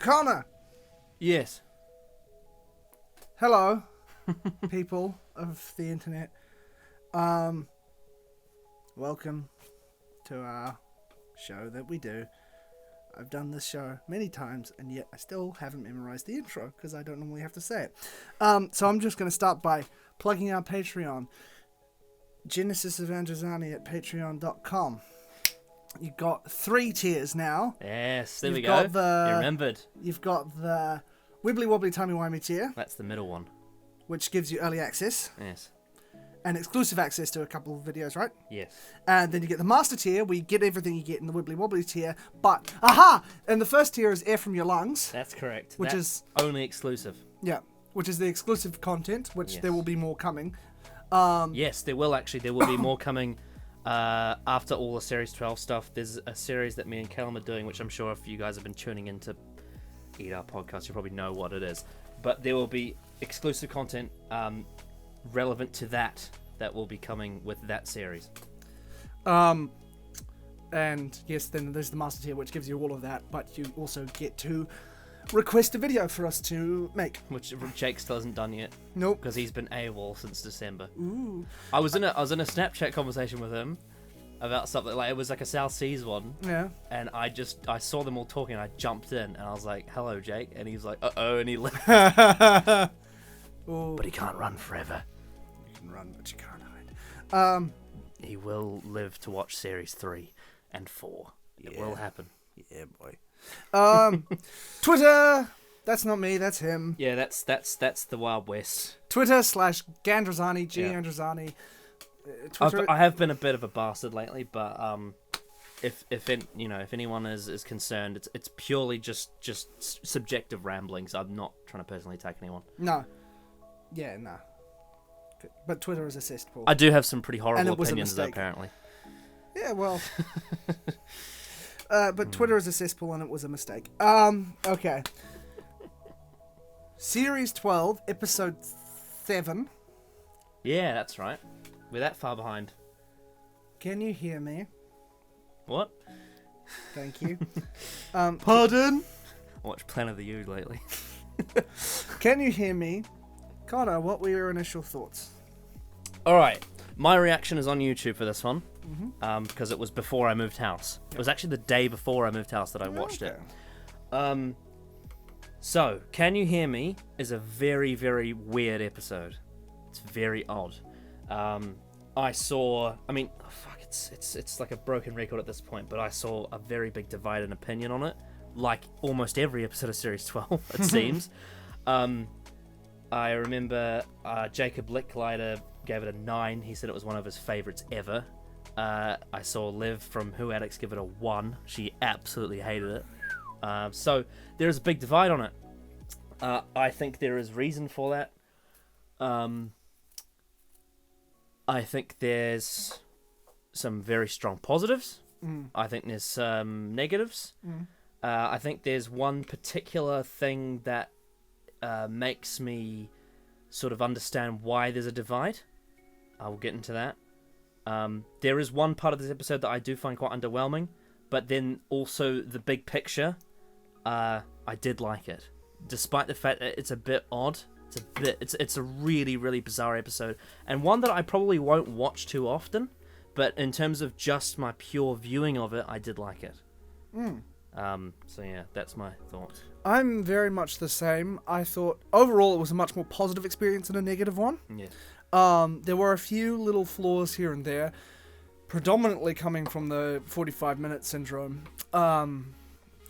Connor! Yes. Hello, people of the internet. Welcome to our show that we do. I've done this show many times, and yet I still haven't memorized the intro, because I don't normally have to say it. So I'm just going to start by plugging our Patreon. Genesis of Androzani at patreon.com. You've got 3 tiers now. Yes, there we go. You remembered. You've got the Wibbly Wobbly Timey Wimey tier. That's the middle one. Which gives you early access. Yes. And exclusive access to a couple of videos, right? Yes. And then you get the Master tier, where you get everything you get in the Wibbly Wobbly tier. But, aha! And the first tier is Air From Your Lungs. That's correct. Which is only exclusive. Yeah. Which is the exclusive content, which there will be more coming. Yes, there will actually. There will be more coming after all the Series 12 stuff. There's a series that me and Callum are doing, which I'm sure if you guys have been tuning in to eat our podcast, you probably know what it is. But there will be exclusive content relevant to that will be coming with that series. And yes, then there's the Master tier, which gives you all of that, but you also get to request a video for us to make, which Jake still hasn't done yet. Nope, because he's been AWOL since December. Ooh. I was in a Snapchat conversation with him about something, like it was like a South Seas one. Yeah. And I saw them all talking, and I jumped in and I was like, "Hello, Jake," and he was like, "Uh-oh," and he left. But he can't run forever. You can run, but you can't hide. He will live to watch Series 3 and 4. It will happen. Yeah, boy. Twitter. That's not me. That's him. Yeah, that's the Wild West. Twitter /Gandrazani, Androzani. Twitter. I have been a bit of a bastard lately, but if anyone is concerned, it's purely just subjective ramblings. I'm not trying to personally attack anyone. No. Yeah, no. But Twitter is a cesspool. I do have some pretty horrible opinions, though, apparently. Yeah, well. But Twitter is a cesspool, and it was a mistake. Okay. Series 12, Episode 7. Yeah, that's right. We're that far behind. Can you hear me? What? Thank you. Pardon? I watched Planet of the U lately. Can you hear me? Connor, what were your initial thoughts? Alright, my reaction is on YouTube for this one, because it was before I moved house. It was actually the day before I moved house that I watched it. So, Can You Hear Me is a very, very weird episode. It's very odd. It's like a broken record at this point, but I saw a very big divide in opinion on it, like almost every episode of Series 12, it seems. I remember Jacob Licklider gave it a 9. He said it was one of his favourites ever. I saw Liv from Who Addicts give it a 1. She absolutely hated it. So there is a big divide on it. I think there is reason for that. I think there's some very strong positives. I think there's some negatives. I think there's one particular thing that makes me sort of understand why there's a divide. I will get into that. There is one part of this episode that I do find quite underwhelming, but then also the big picture, I did like it, despite the fact that it's a bit odd. It's a really, really bizarre episode, and one that I probably won't watch too often, but in terms of just my pure viewing of it, I did like it. So yeah, that's my thoughts. I'm very much the same. I thought overall it was a much more positive experience than a negative one. Yeah. There were a few little flaws here and there, predominantly coming from the 45-minute syndrome,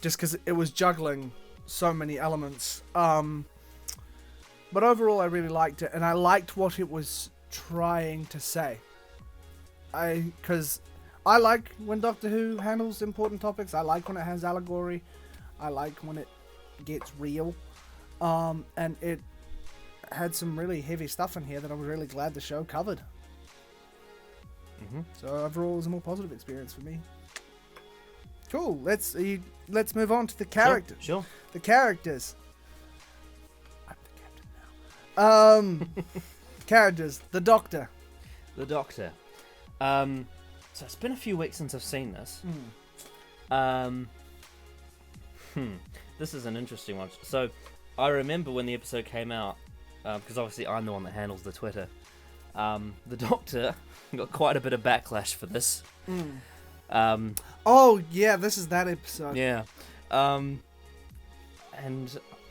just because it was juggling so many elements. But overall, I really liked it, and I liked what it was trying to say. Because I like when Doctor Who handles important topics. I like when it has allegory. I like when it gets real. And it had some really heavy stuff in here that I was really glad the show covered. So overall, it was a more positive experience for me. Cool. Let's move on to the characters. Sure. The characters. I'm the captain now. Characters. The Doctor. The Doctor. So it's been a few weeks since I've seen this. this is an interesting one. So, I remember when the episode came out, because obviously I'm the one that handles the Twitter. The Doctor got quite a bit of backlash for this. Oh yeah, this is that episode. Yeah, and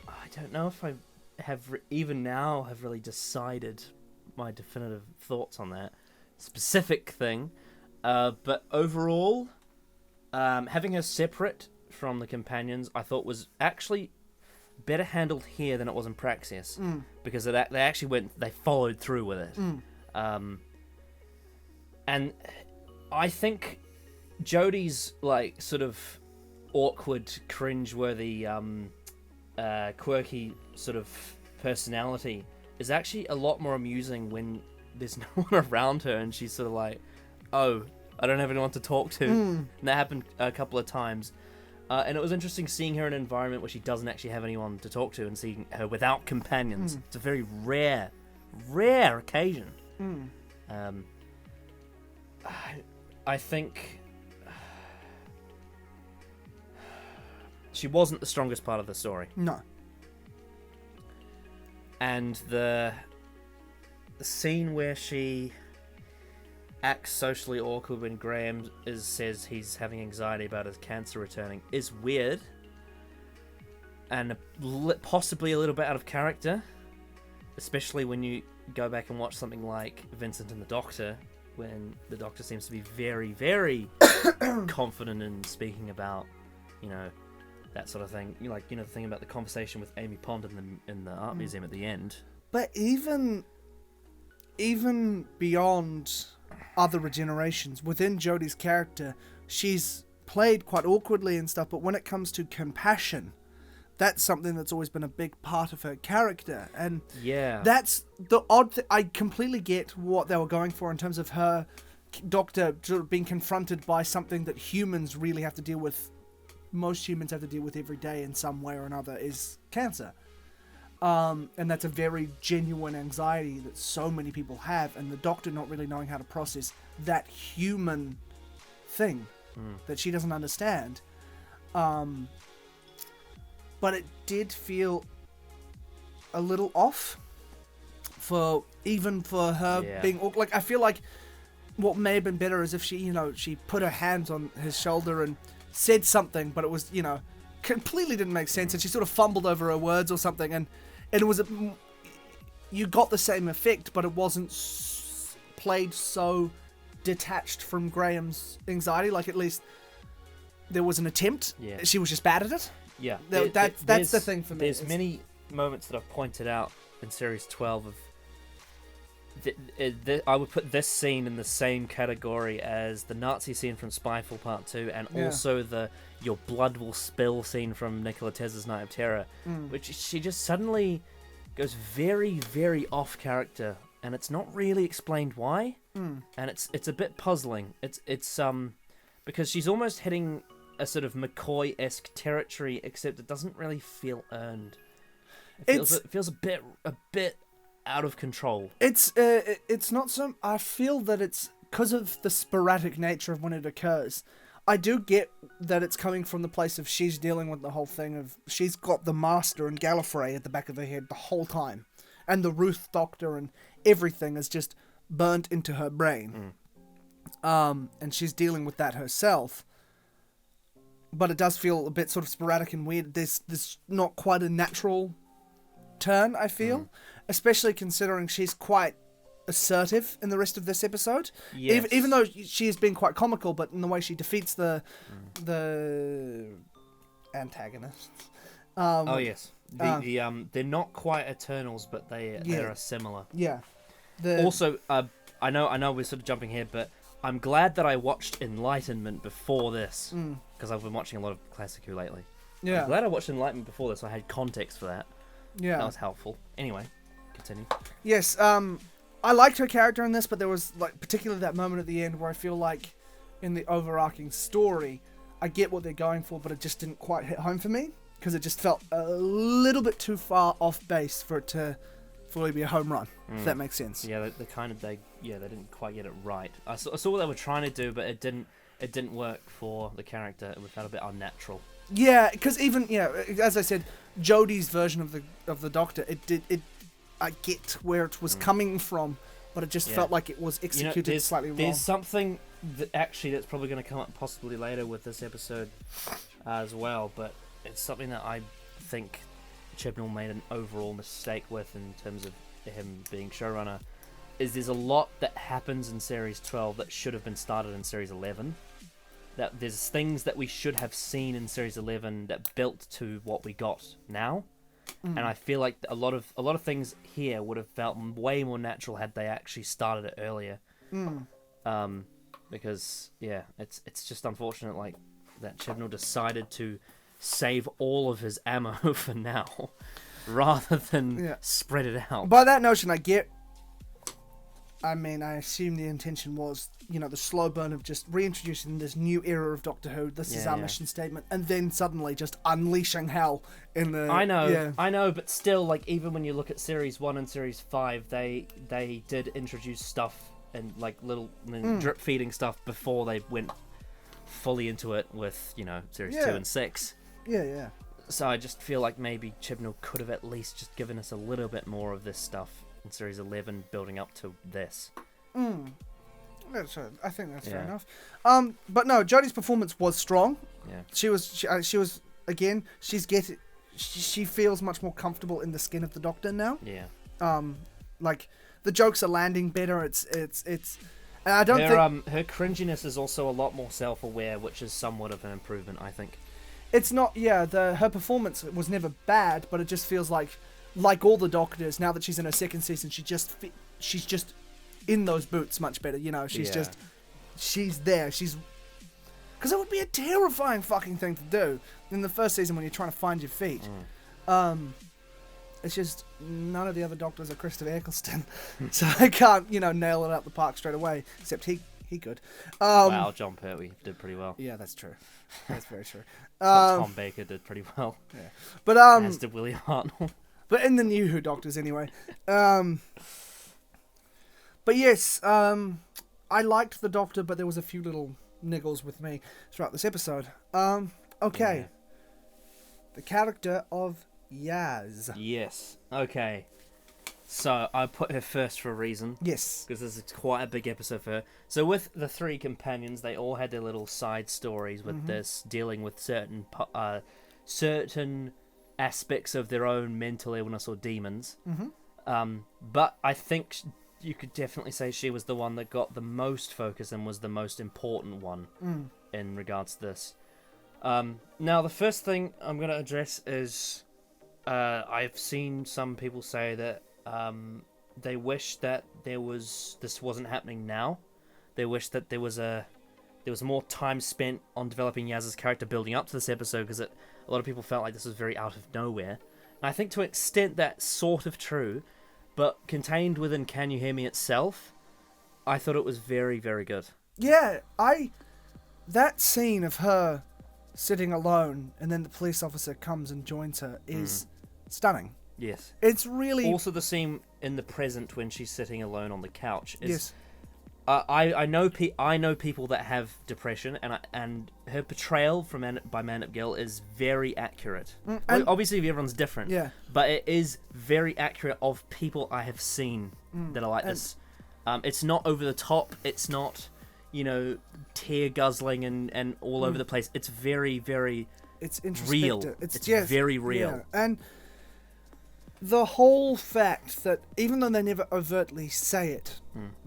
I don't know if I have even now have really decided my definitive thoughts on that specific thing. But overall, having her separate from the companions, I thought was actually better handled here than it was in Praxis, because they actually they followed through with it. And I think Jodie's like sort of awkward, cringe-worthy, quirky sort of personality is actually a lot more amusing when there's no one around her and she's sort of like, oh, I don't have anyone to talk to. And that happened a couple of times. And it was interesting seeing her in an environment where she doesn't actually have anyone to talk to and seeing her without companions. It's a very rare occasion. I think she wasn't the strongest part of the story. No. And the scene where she acts socially awkward when Graham says he's having anxiety about his cancer returning is weird and possibly a little bit out of character, especially when you go back and watch something like Vincent and the Doctor, when the Doctor seems to be very, very confident in speaking about, that sort of thing. The thing about the conversation with Amy Pond in the art museum at the end. But even beyond other regenerations, within Jodie's character, she's played quite awkwardly and stuff, but when it comes to compassion, that's something that's always been a big part of her character. And that's the odd thing. I completely get what they were going for in terms of her Doctor being confronted by something that humans really have to deal with. Most humans have to deal with every day in some way or another, is cancer. And that's a very genuine anxiety that so many people have, and the Doctor not really knowing how to process that human thing that she doesn't understand. But it did feel a little off for her being awkward. Like, I feel like what may have been better is if she put her hands on his shoulder and said something, but it was, completely didn't make sense, and she sort of fumbled over her words or something, and it was you got the same effect, but it wasn't played so detached from Graham's anxiety. Like, at least there was an attempt. Yeah. She was just bad at it. Yeah. That's the thing for me. There's many moments that I've pointed out in Series 12 of I would put this scene in the same category as the Nazi scene from Spyfall Part 2, and also the your blood will spill scene from Nikola Tesla's Night of Terror, which she just suddenly goes very, very off character, and it's not really explained why, and it's a bit puzzling. It's because she's almost hitting a sort of McCoy-esque territory, except it doesn't really feel earned. It feels a bit out of control. It's not so. I feel that it's because of the sporadic nature of when it occurs. I do get that it's coming from the place of she's dealing with the whole thing of she's got the Master and Gallifrey at the back of her head the whole time, and the Ruth Doctor and everything is just burnt into her brain, and she's dealing with that herself. But it does feel a bit sort of sporadic and weird. There's not quite a natural turn, I feel. Especially considering she's quite assertive in the rest of this episode. Yes. Even though she has been quite comical, but in the way she defeats the antagonists. They're not quite Eternals, but they are similar. Yeah. Also, I know we're sort of jumping here, but I'm glad that I watched Enlightenment before this, because I've been watching a lot of Classic Who lately. Yeah. I'm glad I watched Enlightenment before this, so I had context for that. Yeah. That was helpful. Anyway, continue. Yes, I liked her character in this, but there was, like, particularly that moment at the end where I feel like in the overarching story, I get what they're going for, but it just didn't quite hit home for me, because it just felt a little bit too far off base for it to fully be a home run, if that makes sense. Yeah, they didn't quite get it right. I saw what they were trying to do, but it didn't work for the character. It felt a bit unnatural. Yeah, because even as I said, Jodie's version of the Doctor, I get where it was coming from, but it just felt like it was executed slightly wrong. There's something that's probably going to come up possibly later with this episode as well, but it's something that I think Chibnall made an overall mistake with in terms of him being showrunner. There's a lot that happens in Series 12 that should have been started in Series 11. That there's things that we should have seen in Series 11 that built to what we got now. And I feel like a lot of things here would have felt way more natural had they actually started it earlier. Because it's just unfortunate like that Chibnall decided to save all of his ammo for now rather than spread it out. By that notion, I assume the intention was, the slow burn of just reintroducing this new era of Doctor Who. This is our mission statement, and then suddenly just unleashing hell in the. I know, but still, like even when you look at Series 1 and Series 5, they did introduce stuff and like little drip feeding stuff before they went fully into it with Series 2 and 6. Yeah. So I just feel like maybe Chibnall could have at least just given us a little bit more of this stuff in Series 11 building up to this. I think that's fair enough. But no, Jodie's performance was strong. Yeah. She was again, she feels much more comfortable in the skin of the Doctor now. Yeah. Like the jokes are landing better. It's and I don't think her cringiness is also a lot more self-aware, which is somewhat of an improvement, I think. It's not her performance was never bad, but it just feels like all the Doctors, now that she's in her second season, she's just in those boots much better. She's there. Because it would be a terrifying fucking thing to do in the first season when you're trying to find your feet. It's just none of the other Doctors are Christopher Eccleston, so I can't nail it out the park straight away. Except he could. Wow, John Pertwee did pretty well. Yeah, that's true. That's very true. Tom Baker did pretty well. Yeah, but as did William Hartnell. But in the new Who Doctors anyway. But yes, I liked the Doctor, but there was a few little niggles with me throughout this episode. Okay. Yeah. The character of Yaz. Yes. Okay. So I put her first for a reason. Yes. Because this is quite a big episode for her. So with the three companions, they all had their little side stories with this, dealing with certain aspects of their own mental illness or demons. But I think you could definitely say she was the one that got the most focus and was the most important one in regards to this. Now, the first thing I'm going to address is I've seen some people say that they wish that this wasn't happening now. They wish that there was more time spent on developing Yaz's character building up to this episode, because a lot of people felt like this was very out of nowhere. And I think to an extent that's sort of true, but contained within Can You Hear Me itself, I thought it was very, very good. Yeah, that scene of her sitting alone and then the police officer comes and joins her is stunning. Yes. It's really... Also the scene in the present when she's sitting alone on the couch is... Yes. I know people that have depression, and her portrayal by Man Up Gill is very accurate. Obviously, everyone's different. Yeah. But it is very accurate of people I have seen that are like this. It's not over the top. It's not, tear guzzling and all over the place. It's very, very real. It's very real. Yeah. And the whole fact that, even though they never overtly say it,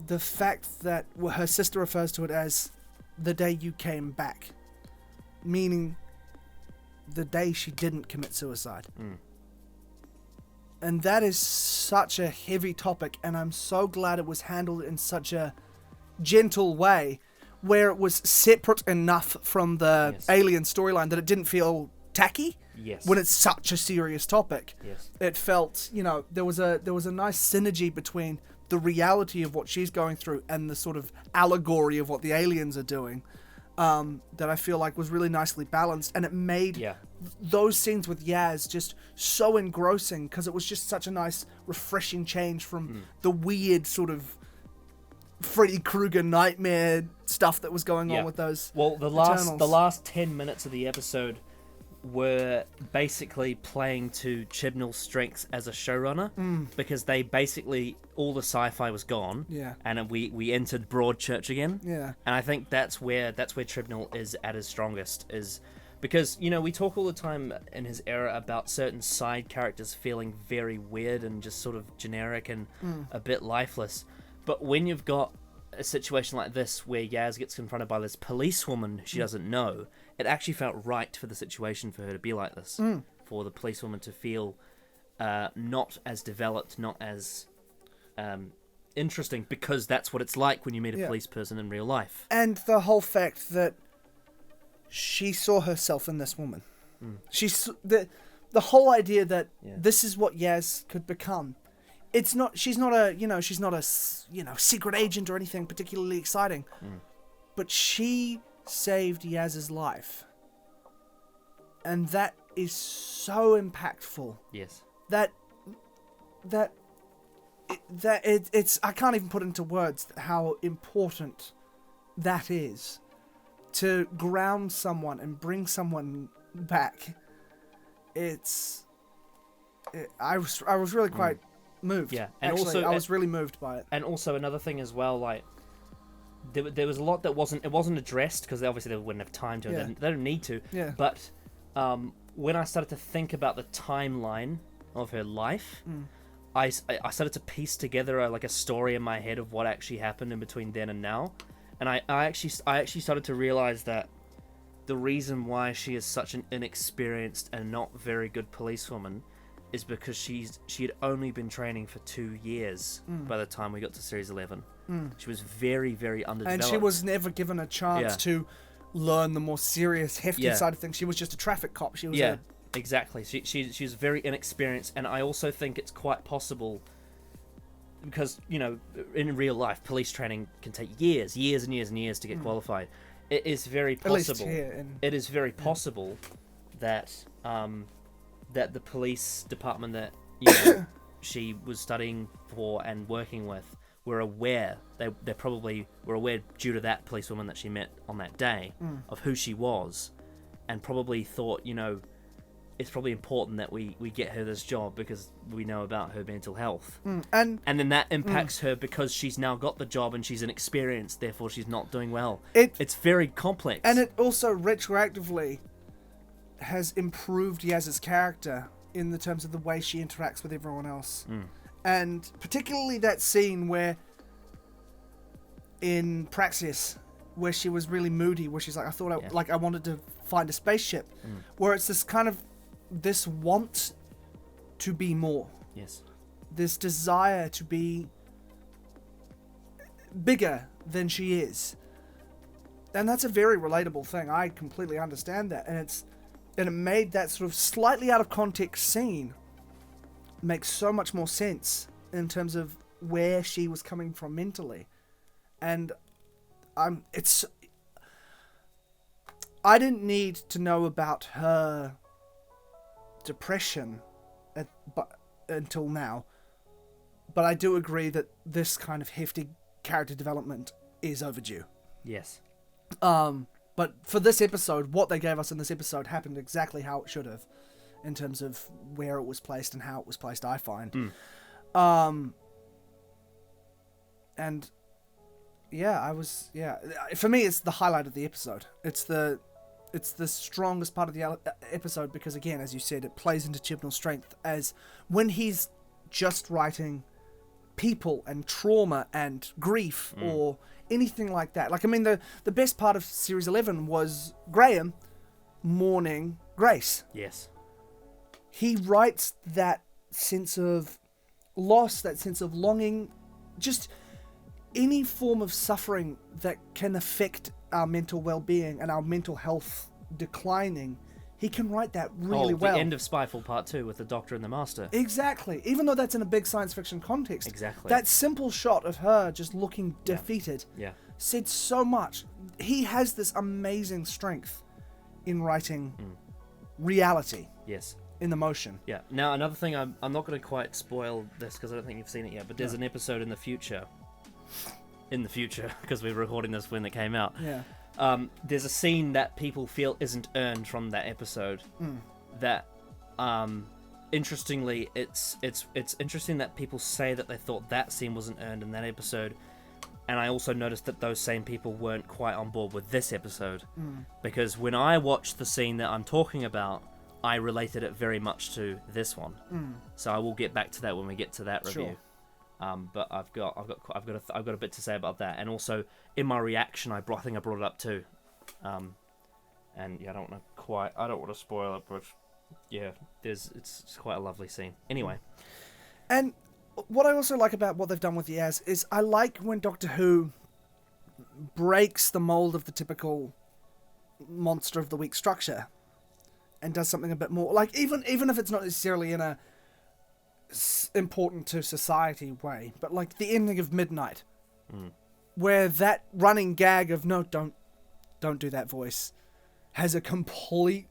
the fact that her sister refers to it as the day you came back, meaning the day she didn't commit suicide. And that is such a heavy topic, and I'm so glad it was handled in such a gentle way, where it was separate enough from the alien storyline that it didn't feel tacky. Yes. When it's such a serious topic. Yes. It felt, there was a nice synergy between the reality of what she's going through and the sort of allegory of what the aliens are doing, that I feel like was really nicely balanced, and it made those scenes with Yaz just so engrossing, because it was just such a nice, refreshing change from the weird sort of Freddy Krueger nightmare stuff that was going on with those. Well, the last 10 minutes of the episode were basically playing to Chibnall's strengths as a showrunner, because they basically, all the sci-fi was gone, and we entered Broadchurch again. And I think that's where Chibnall is at his strongest, is because, you know, we talk all the time in his era about certain side characters feeling very weird and just sort of generic and a bit lifeless, but when you've got a situation like this where Yaz gets confronted by this policewoman she doesn't know, it actually felt right for the situation for her to be like this, for the policewoman to feel not as developed, not as interesting, because that's what it's like when you meet a police person in real life. And the whole fact that she saw herself in this woman. She's the whole idea that this is what Yaz could become. It's not. She's not a secret agent or anything particularly exciting, but she saved Yaz's life, and that is so impactful. Yes. It's I can't even put into words how important that is, to ground someone and bring someone back. I was really quite moved. Yeah, and actually, also I was really moved by it. And also another thing as well, like there was a lot that wasn't addressed, because obviously they wouldn't have time to. They don't need to. Yeah. But when I started to think about the timeline of her life, I started to piece together a story in my head of what actually happened in between then and now, and I actually started to realize that the reason why she is such an inexperienced and not very good policewoman is because she had only been training for 2 years by the time we got to Series 11. She was very, very underdeveloped. And she was never given a chance to learn the more serious, hefty side of things. She was just a traffic cop. She was exactly. She was very inexperienced, and I also think it's quite possible, because, you know, in real life, police training can take years and years and years to get qualified. It is very possible. It is very possible that that the police department that she was studying for and working with were aware. They probably were aware, due to that policewoman that she met on that day, of who she was, and probably thought, you know, it's probably important that we get her this job because we know about her mental health. And then that impacts her because she's now got the job and she's inexperienced, therefore she's not doing well. It's very complex. And it also retroactively has improved Yaz's character in the terms of the way she interacts with everyone else. And particularly that scene where in Praxis, where she was really moody, where she's like, I wanted to find a spaceship, where it's this kind of this want to be more. Yes. This desire to be bigger than she is. And that's a very relatable thing. I completely understand that. And it made that sort of slightly out of context scene make so much more sense in terms of where she was coming from mentally. And I didn't need to know about her depression until now, but I do agree that this kind of hefty character development is overdue. Yes. But for this episode, what they gave us in this episode happened exactly how it should have, in terms of where it was placed and how it was placed, I find. And for me, it's the highlight of the episode. It's the strongest part of the episode because, again, as you said, it plays into Chibnall's strength, as when he's just writing people and trauma and grief or anything like that. Like, I mean, the best part of Series 11 was Graham mourning Grace. Yes. He writes that sense of loss, that sense of longing, just any form of suffering that can affect our mental well-being and our mental health declining. He can write that really well. The end of Spyfall Part 2 with the Doctor and the Master. Exactly. Even though that's in a big science fiction context. Exactly. That simple shot of her just looking defeated said so much. He has this amazing strength in writing reality. Yes. In the motion. Yeah. Now, another thing, I'm not going to quite spoil this because I don't think you've seen it yet, but there's an episode in the future, because we're recording this when it came out, There's a scene that people feel isn't earned from that episode. That, interestingly, it's interesting that people say that they thought that scene wasn't earned in that episode. And I also noticed that those same people weren't quite on board with this episode. Because when I watched the scene that I'm talking about, I related it very much to this one. So I will get back to that when we get to that review. But I've got a bit to say about that. And also in my reaction, I think I brought it up too. And yeah, I don't want to spoil it, but yeah, it's quite a lovely scene. Anyway, and what I also like about what they've done with Yaz is I like when Doctor Who breaks the mold of the typical monster of the week structure and does something a bit more, like even if it's not necessarily in a important to society way, but like the ending of Midnight, where that running gag of no, don't do that voice has a complete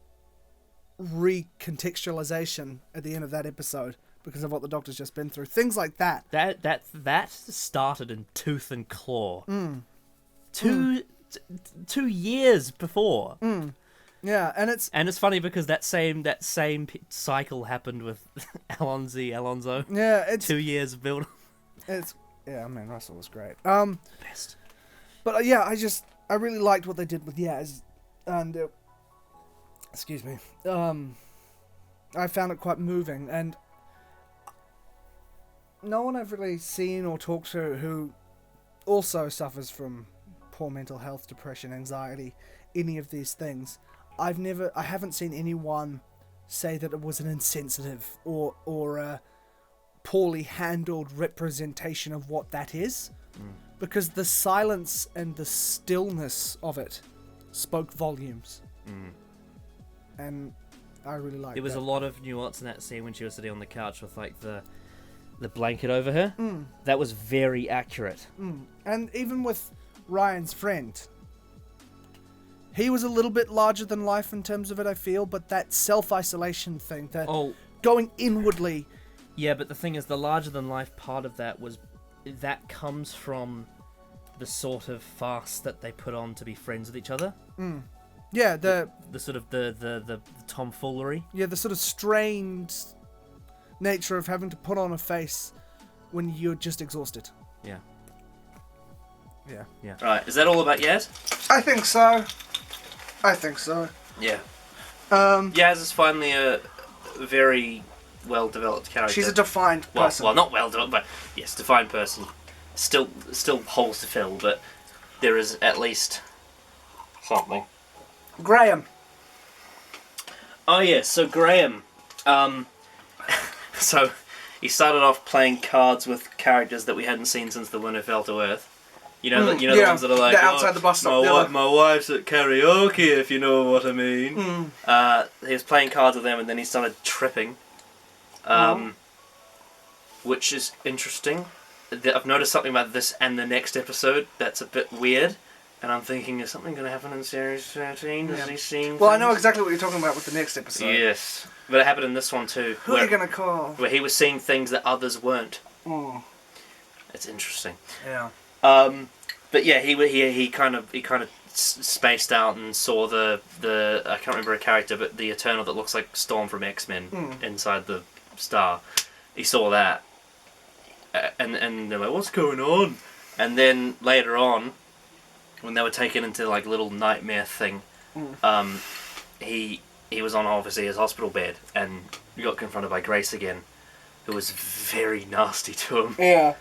recontextualization at the end of that episode because of what the Doctor's just been through. Things like that. That started in Tooth and Claw. 2 years before. Yeah, and it's funny because that same cycle happened with Alonso. Yeah, it's 2 years of build. I mean, Russell was great. Best. But yeah, I really liked what they did with Yaz, and excuse me. I found it quite moving, and no one I've really seen or talked to who also suffers from poor mental health, depression, anxiety, any of these things. I haven't seen anyone say that it was an insensitive or a poorly handled representation of what that is, because the silence and the stillness of it spoke volumes. And I really liked it. There was a lot of nuance in that scene when she was sitting on the couch with like the blanket over her. That was very accurate. And even with Ryan's friend, he was a little bit larger than life in terms of it, I feel, but that self-isolation thing, that going inwardly. Yeah, but the thing is, the larger than life part of that comes from the sort of farce that they put on to be friends with each other. Yeah, the sort of the tomfoolery. Yeah, the sort of strained nature of having to put on a face when you're just exhausted. Yeah. Right, is that all about Yaz? I think so. Yeah. Yaz is finally a very well-developed character. She's a defined person. Well, not well-developed, but yes, defined person. Still holes to fill, but there is at least something. Graham. Oh yeah, so Graham. So he started off playing cards with characters that we hadn't seen since the Winter Fell to Earth. You know, the ones that are like, outside the bus stop. My wife's at karaoke, if you know what I mean. He was playing cards with them, and then he started tripping, which is interesting. I've noticed something about this and the next episode that's a bit weird, and I'm thinking, is something going to happen in Series 13? Is he seeing Well, things? I know exactly what you're talking about with the next episode. Yes, but it happened in this one too. Who are you going to call? Where he was seeing things that others weren't. It's interesting. Yeah. But yeah, he kind of spaced out and saw the I can't remember a character, but the Eternal that looks like Storm from X-Men inside the star. He saw that, and they're like, what's going on? And then later on, when they were taken into like little nightmare thing, he was on obviously his hospital bed and got confronted by Grace again, who was very nasty to him. Yeah.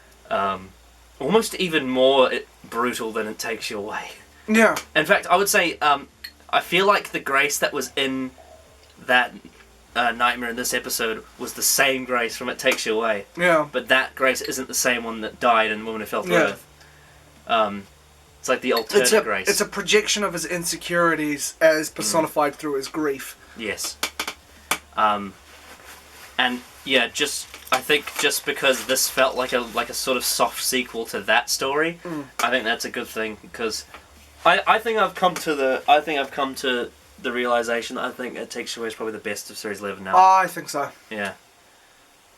Almost even more brutal than It Takes You Away. Yeah. In fact, I would say I feel like the Grace that was in that nightmare in this episode was the same Grace from It Takes You Away. Yeah. But that Grace isn't the same one that died in Woman Who Fell to Earth. It's like the alternate Grace. It's a projection of his insecurities as personified through his grief. Yes. And yeah, I think just because this felt like a sort of soft sequel to that story, I think that's a good thing, because I think I've come to the realization that I think It Takes You Away is probably the best of Series 11 now. I think so. Yeah.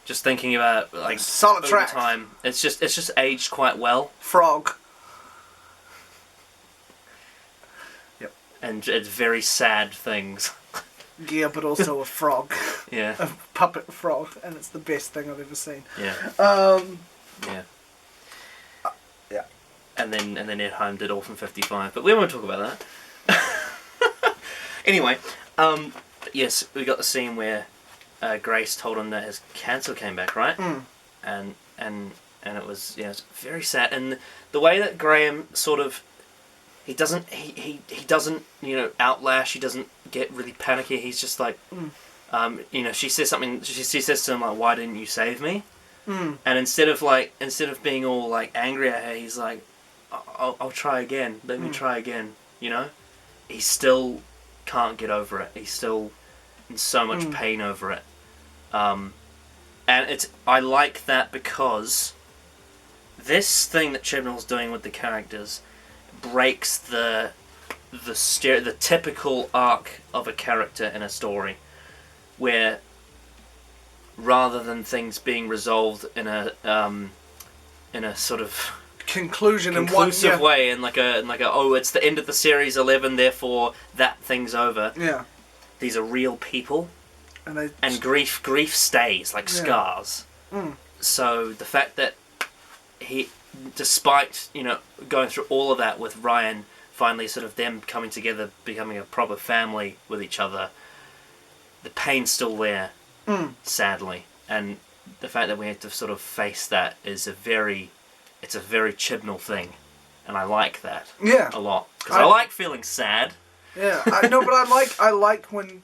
Just thinking about it, like solid over track. time, it's just aged quite well. Frog. and it's very sad things. Yeah, but also a frog. Yeah. A puppet frog, and it's the best thing I've ever seen. Yeah. Yeah. Yeah. And then Ed Heim did Orphan 55, but we won't talk about that. Anyway, yes, we got the scene where Grace told him that his cancer came back, right? And it was it's very sad, and the way that Graham sort of he doesn't outlash, he doesn't get really panicky. He's just like, she says something. She says to him like, "Why didn't you save me?" And instead of being all like angry at her, he's like, I'll try again. Let me try again. He still can't get over it. He's still in so much pain over it. And I like that because this thing that Chibnall's doing with the characters breaks the typical arc of a character in a story, where rather than things being resolved in a sort of conclusive way, and like a it's the end of the series 11, therefore that thing's over. Yeah, these are real people, and grief stays like scars. So the fact that he, despite going through all of that with Ryan, finally sort of them coming together, becoming a proper family with each other, the pain's still there, sadly, and the fact that we have to sort of face that is a very Chibnall thing, and I like that a lot, because I like feeling sad. Yeah, I know, but I like when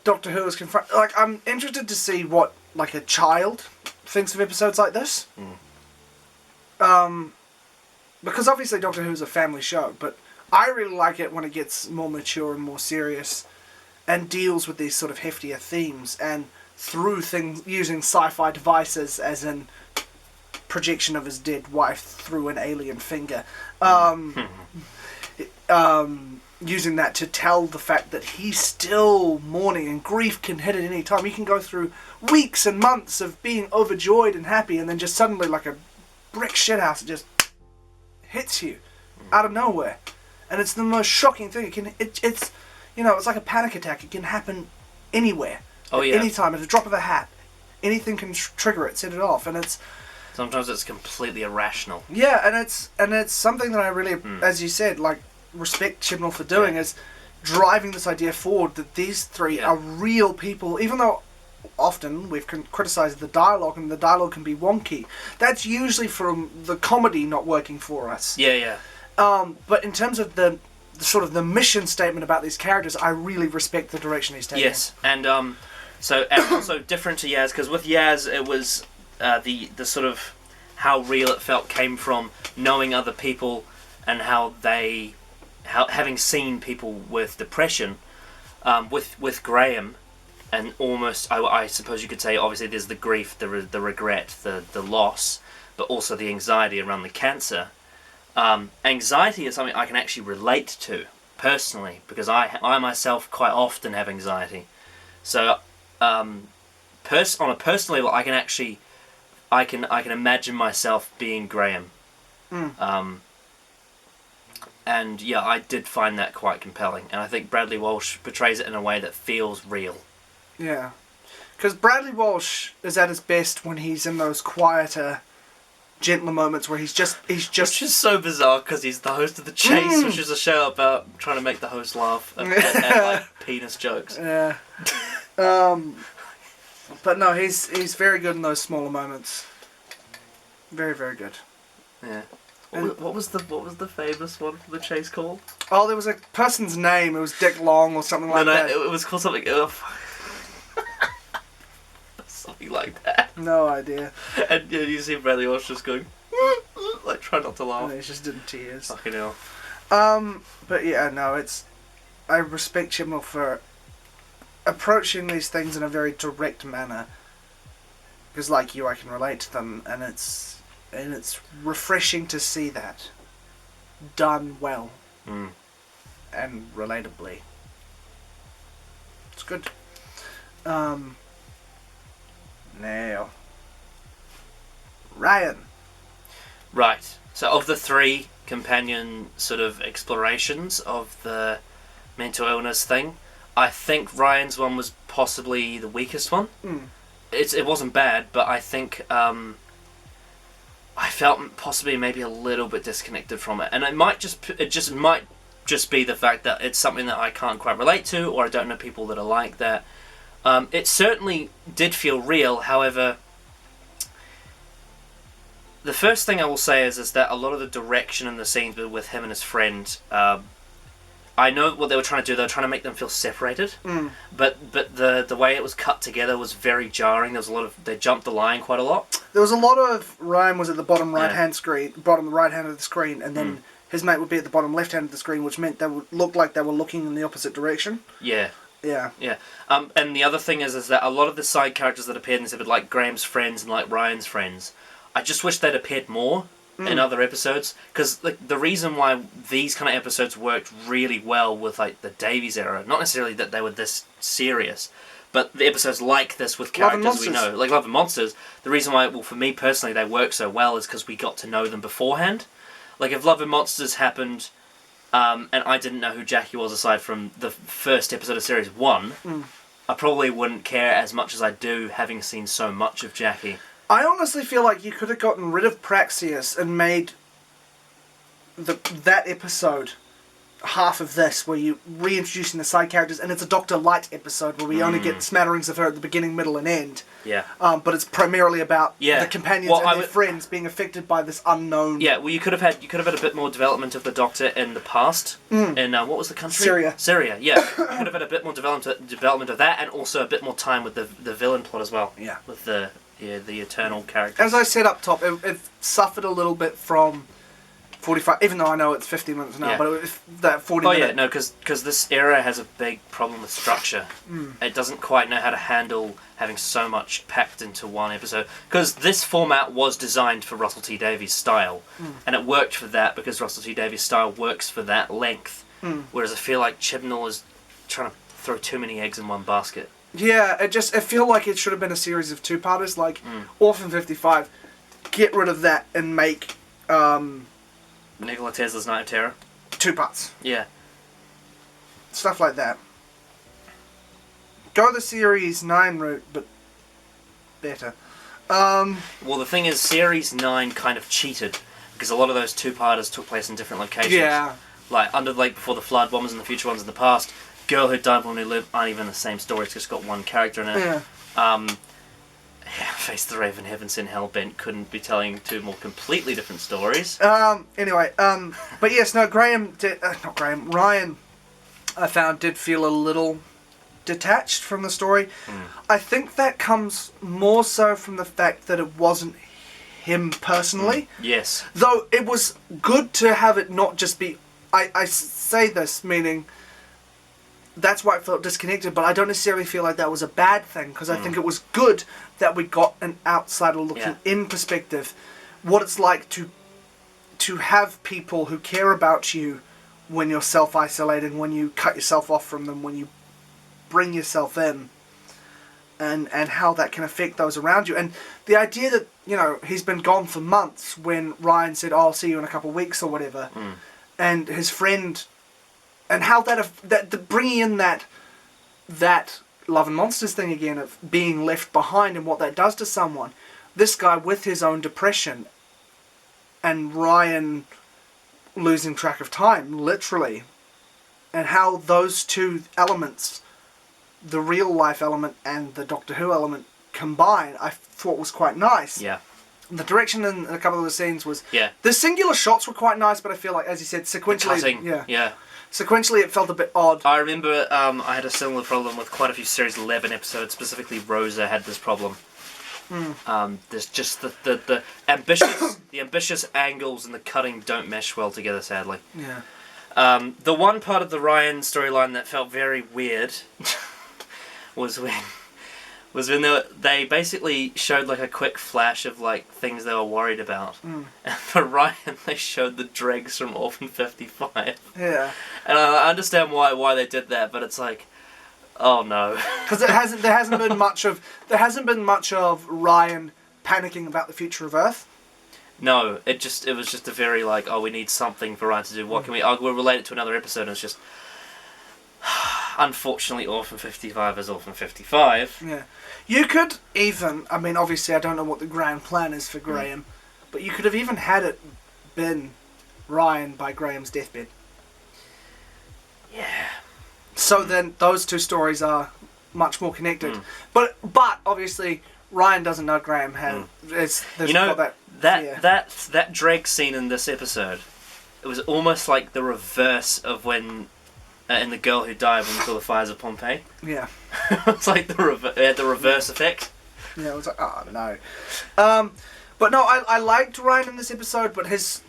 Doctor Who is confronted. Like, I'm interested to see what like a child thinks of episodes like this. Because obviously Doctor Who is a family show, but I really like it when it gets more mature and more serious, and deals with these sort of heftier themes, and through things using sci-fi devices, as in projection of his dead wife through an alien finger, using that to tell the fact that he's still mourning, and grief can hit at any time. You can go through weeks and months of being overjoyed and happy, and then just suddenly, like a brick shithouse, it just hits you out of nowhere, and it's the most shocking thing. It's like a panic attack. It can happen anywhere, anytime, at a drop of a hat. Anything can trigger it, set it off, and it's sometimes it's completely irrational. Yeah, and it's something that I really, as you said, like, respect Chibnall for doing, is driving this idea forward that these three are real people, even though often we've criticised the dialogue, and the dialogue can be wonky. That's usually from the comedy not working for us. But in terms of the sort of the mission statement about these characters, I really respect the direction he's taking. Yes, and also different to Yaz, because with Yaz it was the sort of how real it felt came from knowing other people, and how having seen people with depression. With Graham, and almost I suppose you could say, obviously there's the grief, the regret, the loss, but also the anxiety around the cancer. Anxiety is something I can actually relate to personally, because I myself quite often have anxiety. So on a personal level, I can imagine myself being Graham. And yeah, I did find that quite compelling, and I think Bradley Walsh portrays it in a way that feels real. Yeah, because Bradley Walsh is at his best when he's in those quieter, gentler moments where he's just. Which is so bizarre, because he's the host of The Chase, which is a show about trying to make the host laugh at like penis jokes. Yeah. But no, he's very good in those smaller moments. Very, very good. Yeah. What was the famous one for The Chase called? Oh, there was a person's name. It was Dick Long or something like that. It was called something. Something like that. No idea. And you see Bradley Walsh just going, like, try not to laugh. And he's just in tears. Fucking hell. But yeah, no, I respect Chibnall for approaching these things in a very direct manner, because like you, I can relate to them, and it's refreshing to see that done well and relatably. It's good. Now, Ryan. Right. So of the three companion sort of explorations of the mental illness thing. I think Ryan's one was possibly the weakest one. It wasn't bad, but I think I felt possibly maybe a little bit disconnected from it, and it might just be the fact that it's something that I can't quite relate to, or I don't know people that are like that. It certainly did feel real. However, the first thing I will say is that a lot of the direction in the scenes with him and his friend, I know what they were trying to do. They were trying to make them feel separated, but the way it was cut together was very jarring. There was a lot of they jumped the line quite a lot. There was a lot of Ryan was at the bottom right hand of the screen, and then his mate would be at the bottom left hand of the screen, which meant they would look like they were looking in the opposite direction. Yeah. Yeah. Yeah. And the other thing is that a lot of the side characters that appeared in this episode, like Graham's friends and like Ryan's friends, I just wish they'd appeared more in other episodes, because the reason why these kind of episodes worked really well with like the Davies era, not necessarily that they were this serious, but the episodes like this with characters we know, like Love and Monsters, the reason why, well, for me personally, they work so well is because we got to know them beforehand. Like if Love and Monsters happened, and I didn't know who Jackie was aside from the first episode of Series 1, I probably wouldn't care as much as I do having seen so much of Jackie. I honestly feel like you could have gotten rid of Praxeus and made that episode half of this, where you reintroducing the side characters, and it's a Dr. Light episode where we only get smatterings of her at the beginning, middle, and end. Yeah. But it's primarily about the companions and their friends being affected by this unknown. Yeah. Well, you could have had a bit more development of the Doctor in the past. In what was the country? Syria. Syria. Yeah. You could have had a bit more development of that, and also a bit more time with the villain plot as well. Yeah. With the eternal characters. As I said up top, it suffered a little bit from 45, even though I know it's 50 minutes now, but that 40 minutes. Oh yeah, no, because this era has a big problem with structure. It doesn't quite know how to handle having so much packed into one episode. Because this format was designed for Russell T Davies' style, and it worked for that because Russell T Davies' style works for that length. Whereas I feel like Chibnall is trying to throw too many eggs in one basket. Yeah, it feel like it should have been a series of two-parters, like Orphan 55. Get rid of that and make Nikola Tesla's Night of Terror. 2 parts. Yeah. Stuff like that. Go the Series 9 route, but better. Well, the thing is, Series 9 kind of cheated, because a lot of those 2-parters took place in different locations. Yeah. Like, Under the Lake Before the Flood, One Was in the Future, One's in the Past. Girl Who Died, Woman Who Lived aren't even the same story, it's just got one character in it. Yeah. Face the Raven, Heaven Sent, Hellbent couldn't be telling 2 more completely different stories. Anyway, but yes, no, Ryan, I found, did feel a little detached from the story. I think that comes more so from the fact that it wasn't him personally. Yes. Though it was good to have it not just be... I say this, meaning... That's why I felt disconnected, but I don't necessarily feel like that was a bad thing, because I think it was good that we got an outsider looking in perspective, what it's like to have people who care about you when you're self-isolating, when you cut yourself off from them, when you bring yourself in, and how that can affect those around you. And the idea that, you know, he's been gone for months when Ryan said, oh, I'll see you in a couple of weeks or whatever, and his friend... And how that bringing in that Love and Monsters thing again of being left behind and what that does to someone. This guy with his own depression, and Ryan losing track of time, literally, and how those two elements, the real life element and the Doctor Who element, combine, I thought was quite nice. Yeah. The direction in a couple of the scenes was... Yeah. The singular shots were quite nice, but I feel like, as you said, sequentially... Yeah. Sequentially, it felt a bit odd. I remember I had a similar problem with quite a few Series 11 episodes. Specifically, Rosa had this problem. There's just the ambitious angles and the cutting don't mesh well together, sadly. Yeah. The one part of the Ryan storyline that felt very weird was when they basically showed like a quick flash of like things they were worried about. And for Ryan, they showed the dregs from Orphan 55. Yeah. And I understand why they did that, but it's like, oh no. Because there hasn't been much of Ryan panicking about the future of Earth. No, it was just a very like, oh, we need something for Ryan to do. What can we? Oh, we'll relate it to another episode. And it's just, unfortunately, Orphan 55 is Orphan 55. Yeah. You could even, I mean, obviously I don't know what the grand plan is for Graham, but you could have even had it been Ryan by Graham's deathbed. Yeah. So then those two stories are much more connected. But obviously Ryan doesn't know Graham had. There's got that Drake scene in this episode, it was almost like the reverse of when in The Girl Who Died when we saw the fires of Pompeii. Yeah. It's like the reverse effect. Yeah, it was like, oh no. But no, I liked Ryan in this episode, but his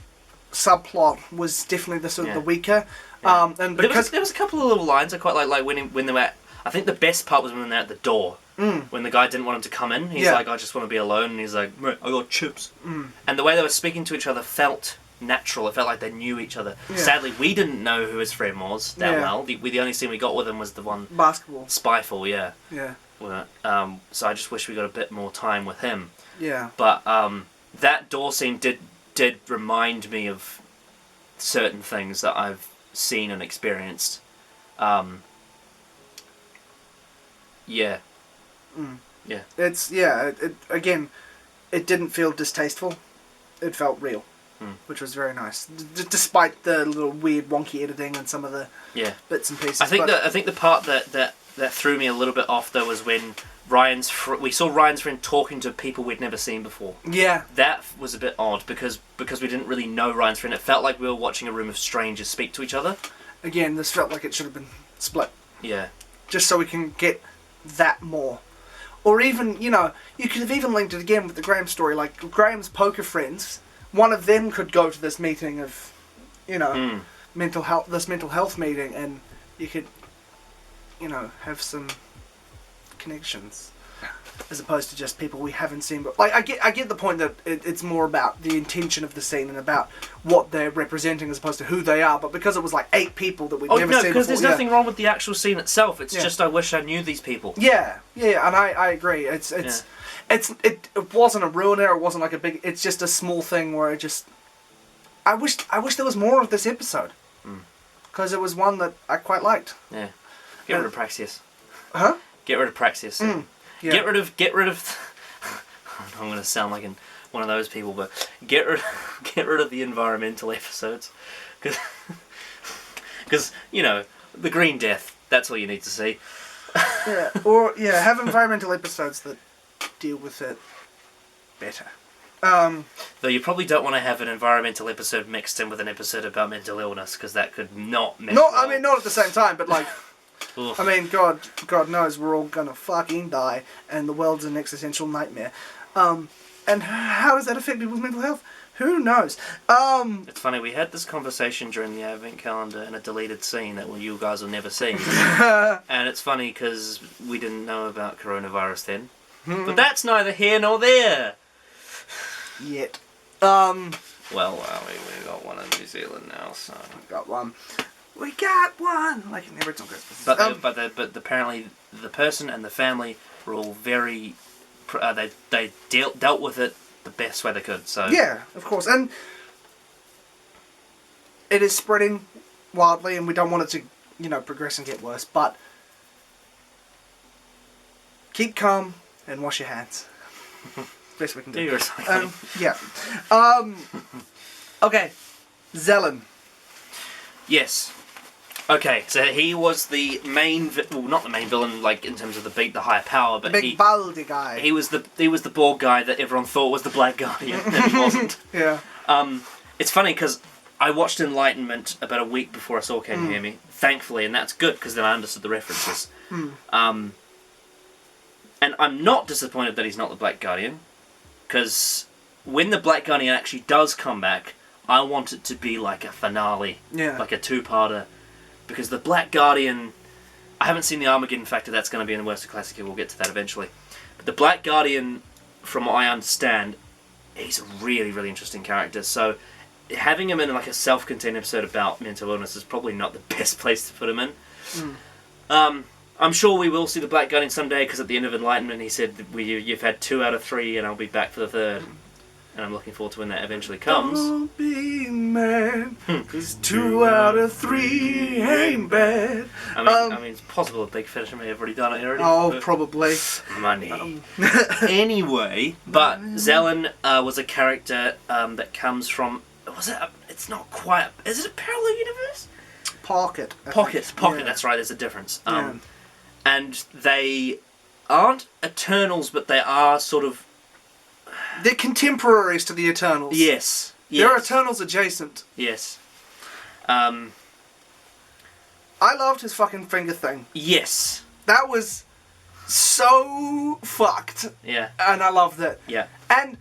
subplot was definitely the sort of the weaker. Yeah. And because there was a couple of little lines I quite like when they were at, I think the best part was when they're at the door. When the guy didn't want him to come in. He's like, I just want to be alone. And he's like, I got chips. And the way they were speaking to each other felt natural. It felt like they knew each other. Yeah. Sadly, we didn't know who his friend was that well. The only scene we got with him was the one... Basketball. Spyfall, yeah. Yeah. So I just wish we got a bit more time with him. Yeah. But that door scene did remind me of certain things that I've seen and experienced. Yeah. Yeah. Again, it didn't feel distasteful. It felt real, which was very nice. Despite the little weird wonky editing and some of the bits and pieces. I think the part that threw me a little bit off though was when we saw Ryan's friend talking to people we'd never seen before. Yeah. That was a bit odd because we didn't really know Ryan's friend. It felt like we were watching a room of strangers speak to each other. Again, this felt like it should have been split. Yeah. Just so we can get that more. Or even, you could have even linked it again with the Graham story. Like, Graham's poker friends, one of them could go to this meeting of, mental health meeting, and you could, have some connections. As opposed to just people we haven't seen. But, like, I get the point that it's more about the intention of the scene and about what they're representing as opposed to who they are. But because it was like 8 people that we've never seen before. because there's nothing wrong with the actual scene itself. It's just I wish I knew these people. Yeah, and I agree. It wasn't a ruiner. It wasn't like a big. It's just a small thing where I wish there was more of this episode because it was one that I quite liked. Yeah, get rid of Praxius. Huh? Get rid of Praxius. Yeah. Get rid of. I'm going to sound like one of those people, but get rid of the environmental episodes, because the Green Death. That's all you need to see. Have environmental episodes that deal with it better. Though you probably don't want to have an environmental episode mixed in with an episode about mental illness, because that could not mesh well. I mean, not at the same time, but like. I mean, God knows we're all gonna fucking die, and the world's an existential nightmare. And how does that affect people's mental health? Who knows? It's funny, we had this conversation during the Advent calendar in a deleted scene that you guys will never see. And it's funny because we didn't know about coronavirus then. But that's neither here nor there. Yet. Well, we got one in New Zealand now, so... Got one. We got one! Like in the original Christmas. But apparently the person and the family were all very... They dealt with it the best way they could, so... Yeah, of course. And it is spreading wildly, and we don't want it to, progress and get worse, but keep calm and wash your hands. Best we can do. Yeah. Okay. Zelen. Yes. Okay, so he was the main, not the main villain, like in terms of the higher power, but the big baldy guy. He was the bald guy that everyone thought was the Black Guardian, and he wasn't. Yeah. It's funny because I watched Enlightenment about a week before I saw Can You Hear Me, thankfully, and that's good because then I understood the references. And I'm not disappointed that he's not the Black Guardian, because when the Black Guardian actually does come back, I want it to be like a finale, like a 2-parter. Because the Black Guardian... I haven't seen the Armageddon Factor, that's going to be in the Worst of Classic, we'll get to that eventually. But the Black Guardian, from what I understand, he's a really, really interesting character. So having him in like a self-contained episode about mental illness is probably not the best place to put him in. I'm sure we will see the Black Guardian someday, because at the end of Enlightenment he said, you've had 2 out of 3 and I'll be back for the 3rd. and I'm looking forward to when that eventually comes. Don't be mad, 'cause 2 out of 3 ain't bad. I mean, it's possible that Big Fish may have already done it already. Oh, probably. Money. Anyway, but Zelen was a character that comes from. It's not quite. Is it a parallel universe? Pocket. Pocket. Yeah. That's right. There's a difference. Yeah. And they aren't Eternals, but they are sort of. They're contemporaries to the Eternals. Yes. They're Eternals adjacent. Yes. I loved his fucking finger thing. Yes. That was so fucked. Yeah. And I loved it. Yeah. And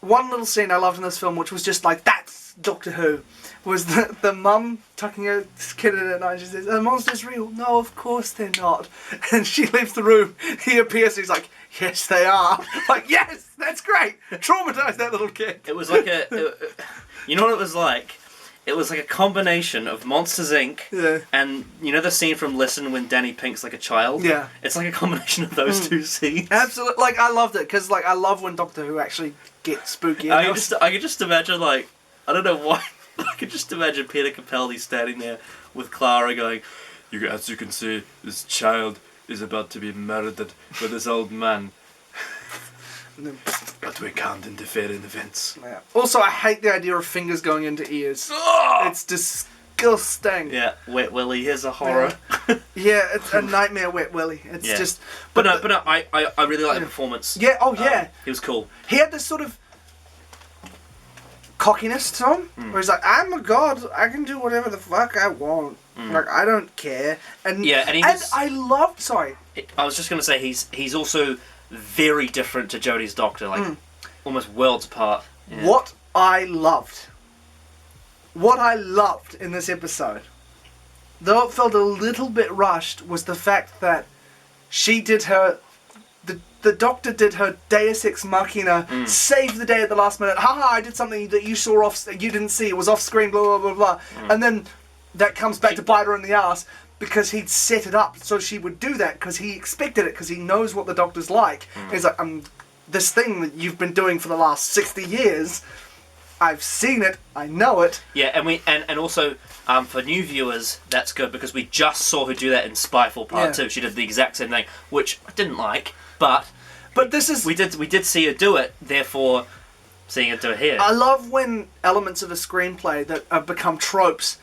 one little scene I loved in this film, which was just like, that's Doctor Who, was the mum tucking her kid in at night and she says, "The monster's real." "No, of course they're not." And she leaves the room. He appears, he's like, "Yes, they are." Like, yes, that's great. Traumatise that little kid. It was like you know what it was like? It was like a combination of Monsters, Inc. Yeah. and you know the scene from Listen when Danny Pink's like a child? Yeah. It's like a combination of those two scenes. Absolutely. Like, I loved it, because, like, I love when Doctor Who actually gets spooky. I could just imagine, like, I don't know why, I could just imagine Peter Capaldi standing there with Clara going, "As you can see, this child is about to be murdered by this old man. But we can't interfere in events." Yeah. Also, I hate the idea of fingers going into ears. It's disgusting. Yeah, Wet Willy is a horror. Yeah, it's a nightmare, Wet Willy. It's just... But no, I really like the performance. Yeah, oh yeah. He was cool. He had this sort of cockiness to him, where he's like, "I'm a god, I can do whatever the fuck I want. Like, I don't care." And Yeah, and I loved... Sorry. I was just going to say, he's also very different to Jodie's Doctor, like almost worlds apart. Yeah. What I loved in this episode, though it felt a little bit rushed, was the fact that she did her... The Doctor did her Deus Ex Machina, saved the day at the last minute. Haha, I did something that you saw you didn't see. It was off screen, blah, blah, blah, blah. And then that comes back to bite her in the ass because he'd set it up so she would do that because he expected it because he knows what the Doctor's like. He's like, this thing that you've been doing for the last 60 years, I've seen it, I know it. Yeah, and also for new viewers, that's good because we just saw her do that in Spyfall Part 2. She did the exact same thing, which I didn't like, but this is... We did see her do it, therefore seeing her do it here. I love when elements of a screenplay that have become tropes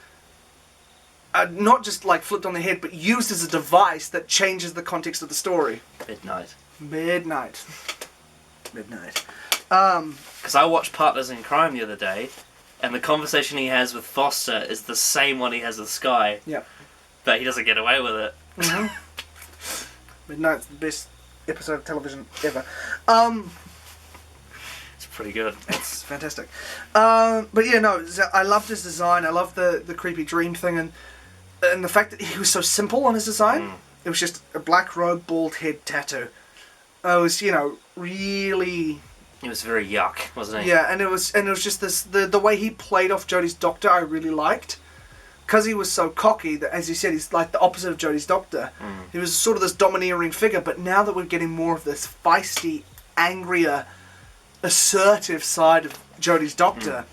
are not just like flipped on their head, but used as a device that changes the context of the story. Midnight. Because I watched Partners in Crime the other day, and the conversation he has with Foster is the same one he has with Skye. Yep. But he doesn't get away with it. Mm-hmm. Midnight's the best episode of television ever. It's pretty good. It's fantastic. But yeah, no, I loved his design. I loved the creepy dream thing, and the fact that he was so simple on his design. It was just a black robe, bald head, tattoo. It was, really... It was very yuck, wasn't it? Yeah, and it was just this the way he played off Jodie's Doctor I really liked. Because he was so cocky that, as you said, he's like the opposite of Jodie's Doctor. He was sort of this domineering figure, but now that we're getting more of this feisty, angrier, assertive side of Jodie's Doctor,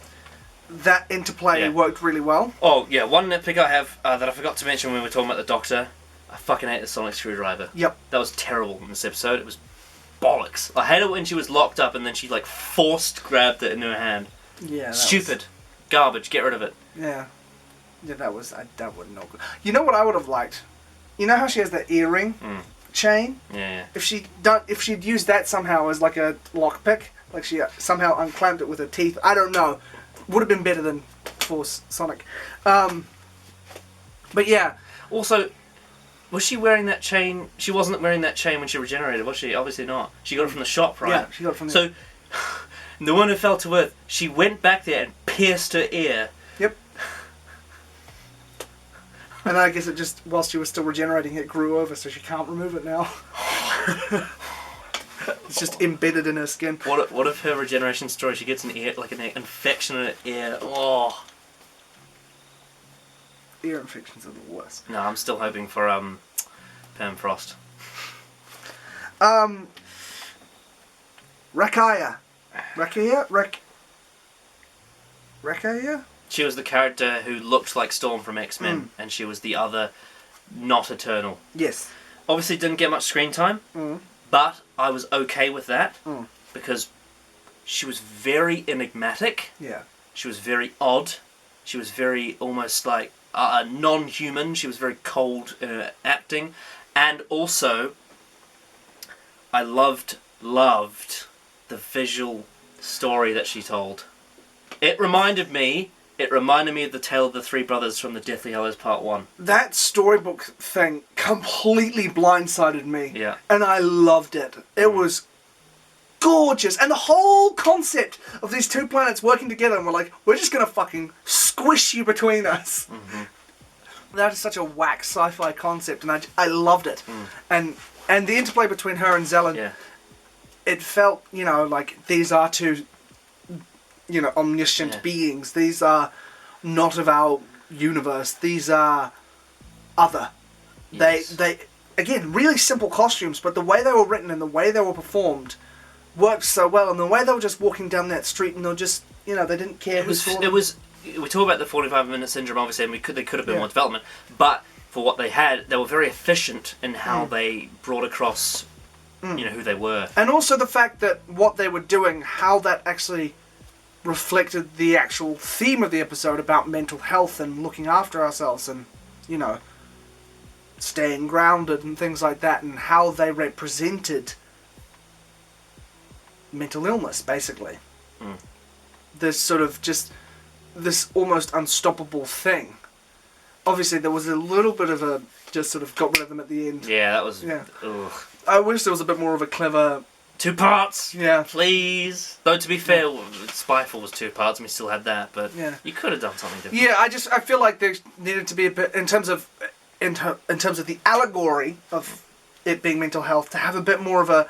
that interplay worked really well. Oh, yeah, one nitpick I have that I forgot to mention when we were talking about the Doctor, I fucking hate the sonic screwdriver. Yep. That was terrible in this episode. It was bollocks. I hate it when she was locked up and then she, like, forced grabbed it into her hand. Yeah. Stupid. Garbage. Get rid of it. Yeah. Yeah, that was not good. You know what I would have liked? You know how she has that earring chain? Yeah. If she'd used that somehow as like a lockpick, like she somehow unclamped it with her teeth, I don't know. Would have been better than Force Sonic. But yeah. Also, was she wearing that chain? She wasn't wearing that chain when she regenerated, was she? Obviously not. She got it from the shop, right? Yeah, she got it from the... So, the one who fell to earth, she went back there and pierced her ear. Yep. And I guess it just, whilst she was still regenerating, it grew over, so she can't remove it now. It's just embedded in her skin. What if her regeneration story, she gets an infection in her ear? Oh. Ear infections are the worst. No, I'm still hoping for Pam Frost. Rakaya. Rekka, yeah? She was the character who looked like Storm from X-Men, and she was the other not Eternal. Yes. Obviously didn't get much screen time, but I was okay with that, because she was very enigmatic. Yeah. She was very odd. She was very almost like non-human. She was very cold in her acting. And also, I loved the visual story that she told. It reminded me of the tale of the three brothers from the Deathly Hallows Part 1. That storybook thing completely blindsided me. Yeah. And I loved it. It was gorgeous. And the whole concept of these two planets working together, and we're like, we're just going to fucking squish you between us. That is such a whack sci-fi concept, and I loved it. And the interplay between her and Zelen, it felt, like these are two, omniscient beings. These are not of our universe. These are other. Yes. They again, really simple costumes, but the way they were written and the way they were performed worked so well. And the way they were just walking down that street and they were just, they didn't care who saw them. We talk about the 45-minute syndrome, obviously, and they could have been more development, but for what they had, they were very efficient in how they brought across, who they were. And also the fact that what they were doing, how that actually reflected the actual theme of the episode about mental health and looking after ourselves and, staying grounded and things like that, and how they represented mental illness, basically. This sort of just... this almost unstoppable thing. Obviously, there was a little bit of a just sort of got rid of them at the end. Yeah, that was... Yeah. Ugh. I wish there was a bit more of a clever... 2 parts! Yeah. Please! Though, to be fair, Spyfall was 2 parts and we still had that, but you could have done something different. Yeah, I feel like there needed to be a bit, in terms of the allegory of it being mental health, to have a bit more of a,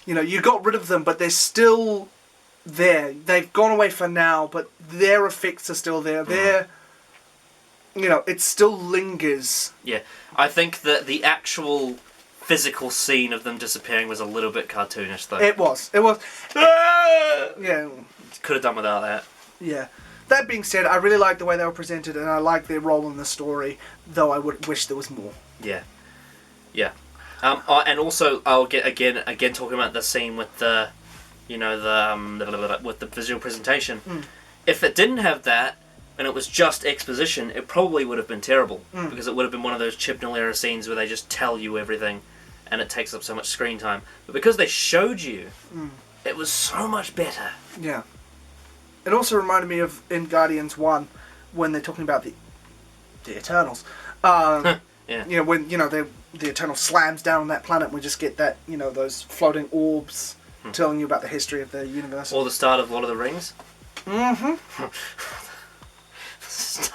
you got rid of them, but they're still there. They've gone away for now, but their effects are still there. They're, it still lingers. Yeah, I think that the actual physical scene of them disappearing was a little bit cartoonish, though. It was. Yeah. Could have done without that. Yeah. That being said, I really like the way they were presented, and I like their role in the story, though I would wish there was more. Yeah. Yeah. And also, I'll get again talking about the scene with the, with the visual presentation. If it didn't have that, and it was just exposition, it probably would have been terrible, because it would have been one of those Chibnall era scenes where they just tell you everything, and it takes up so much screen time. But because they showed you, it was so much better. Yeah. It also reminded me of in Guardians 1 when they're talking about the Eternals. Yeah. When the Eternal slams down on that planet, and we just get that those floating orbs telling you about the history of the universe. Or the start of Lord of the Rings.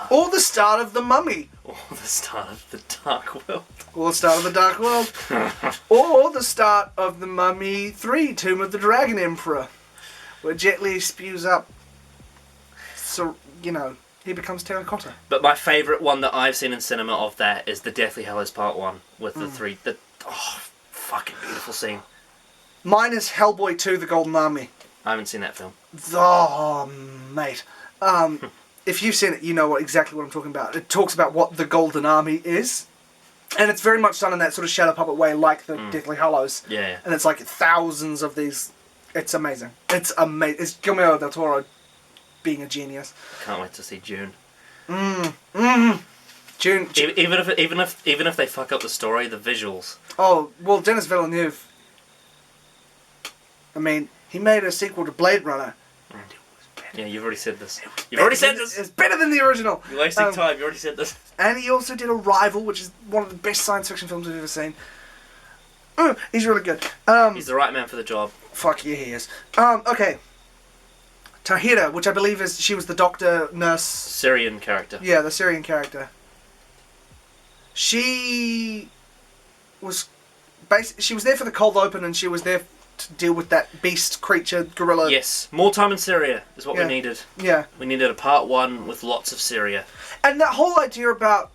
Or the start of the Mummy. Or the start of the Dark World. Or the start of the Dark World. Or the start of the Mummy 3, Tomb of the Dragon Emperor, where Jet Li spews up. So, he becomes terracotta. But my favourite one that I've seen in cinema of that is the Deathly Hallows Part 1 with the three... fucking beautiful scene. Mine is Hellboy 2, The Golden Army. I haven't seen that film. Oh, mate. If you've seen it, you know exactly what I'm talking about. It talks about what the Golden Army is. And it's very much done in that sort of shadow puppet way, like the Deathly Hallows. Yeah. And it's like thousands of these... It's amazing. It's amazing. It's Guillermo del Toro being a genius. Can't wait to see June. June. Even if they fuck up the story, the visuals. Oh well, Denis Villeneuve. I mean, he made a sequel to Blade Runner. And it was better. Yeah, you've already said this. It's better than the original. You're wasting time. You already said this. And he also did Arrival, which is one of the best science fiction films I've ever seen. He's really good. He's the right man for the job. Fuck yeah, he is. Okay. Tahira, which I believe she was the doctor, nurse... Syrian character. Yeah, the Syrian character. She was there for the cold open, and she was there to deal with that beast creature gorilla. Yes, more time in Syria is what we needed. Yeah. We needed a part 1 with lots of Syria. And that whole idea about...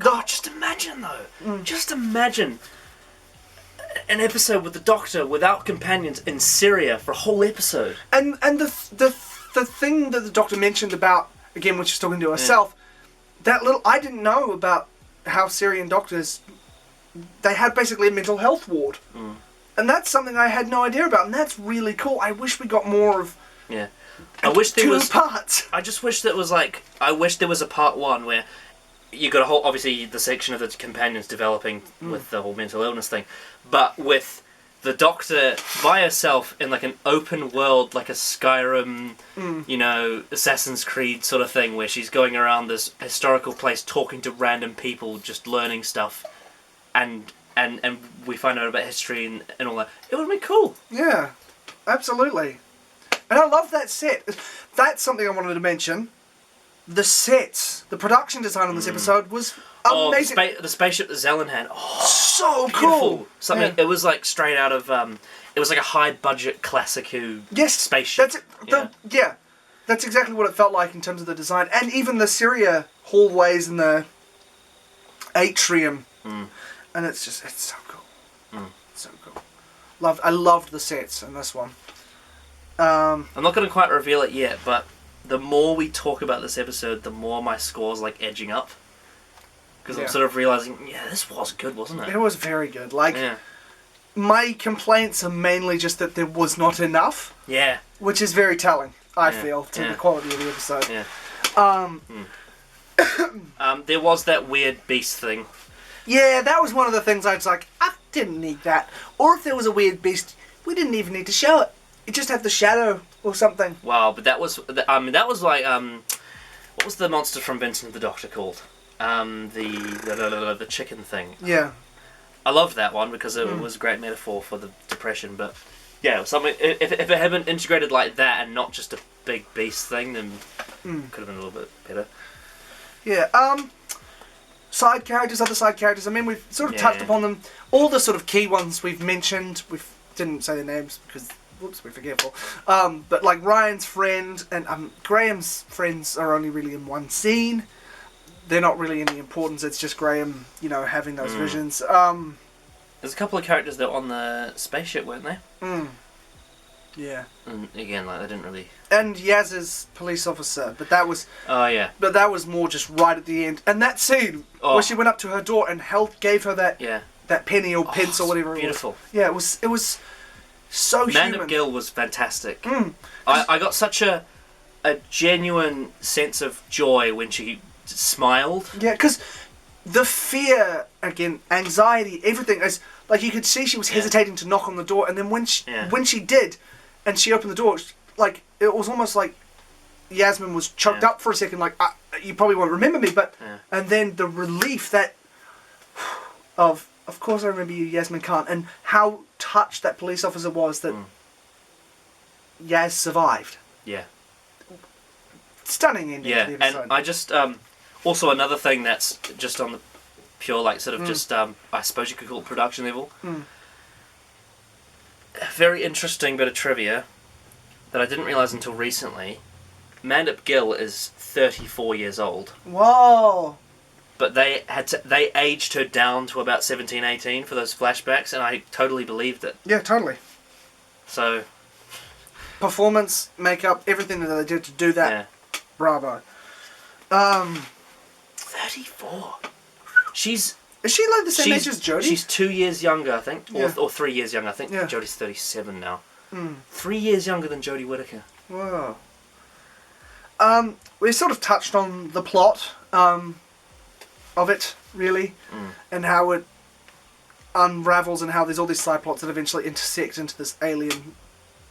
God, just imagine though. Just imagine an episode with the Doctor without companions in Syria for a whole episode. And the the thing that the doctor mentioned about, again, when she's talking to herself, that little, I didn't know about how Syrian doctors, they had basically a mental health ward. And that's something I had no idea about, and that's really cool. I wish we got more of I wish there was parts. I just wish that was like, I wish there was a part 1 where you got a whole, obviously the section of the companions developing with the whole mental illness thing, but with the doctor by herself in like an open world, like a Skyrim, you know, Assassin's Creed sort of thing, where she's going around this historical place talking to random people, just learning stuff, and we find out about history and all that. It would be cool. Yeah, absolutely. And I love that set. That's something I wanted to mention. The sets, the production design on this episode was amazing. The spaceship that Zelen had. Oh, so beautiful. cool. Something. It was like straight out of. It was like a high budget classic Who spaceship. That's it. That's exactly what it felt like in terms of the design, and even the Syria hallways and the atrium, and it's so cool. So cool. I loved the sets in this one. I'm not going to quite reveal it yet, but the more we talk about this episode, the more my score's like edging up. Because I'm sort of realizing, this was good, wasn't it? It was very good. Like, my complaints are mainly just that there was not enough. Yeah. Which is very telling, I feel, to the quality of the episode. Yeah. There was that weird beast thing. Yeah, that was one of the things I was like, I didn't need that. Or if there was a weird beast, we didn't even need to show it. It just had the shadow or something. Wow, but that was like, what was the monster from Vincent the Doctor called? The chicken thing. Yeah. I loved that one because it was a great metaphor for the depression, but yeah, it was something, if it had been integrated like that and not just a big beast thing, then could have been a little bit better. Yeah, other side characters, I mean, we've sort of touched upon them. All the sort of key ones we've mentioned, we didn't say their names because, whoops, we're forgetful. But like Ryan's friend and Graham's friends are only really in one scene. They're not really any importance, it's just Graham, you know, having those visions. There's a couple of characters that were on the spaceship, weren't they? Yeah. And again, like, they didn't really... And Yaz's police officer, but that was... Oh, yeah. But that was more just right at the end. And that scene where she went up to her door and gave her that penny or pence or whatever it was. Beautiful. Yeah, it was so human. Man of Gill was fantastic. I got such a genuine sense of joy when she smiled. Yeah, because the fear, again, anxiety, everything, is like you could see she was hesitating to knock on the door, and then when she did, and she opened the door, like it was almost like Yasmin was choked up for a second, like you probably won't remember me, but and then the relief that of course I remember you, Yasmin Khan, and how touched that police officer was that Yaz survived. Yeah. Stunning ending to the episode. And I just also another thing that's just on the pure like sort of just I suppose you could call it production level. Very interesting bit of trivia that I didn't realise until recently. Mandip Gill is 34 years old. Whoa! But they aged her down to about 17, 18 for those flashbacks, and I totally believed it. Yeah, totally. So... Performance, makeup, everything that they did to do that. Yeah. Bravo. 34. Is she like the same age as Jodie? She's 2 years younger, I think. Or 3 years younger. I think Jodie's 37 now. 3 years younger than Jodie Whittaker. Whoa. We sort of touched on the plot of it, really, and how it unravels and how there's all these side plots that eventually intersect into this alien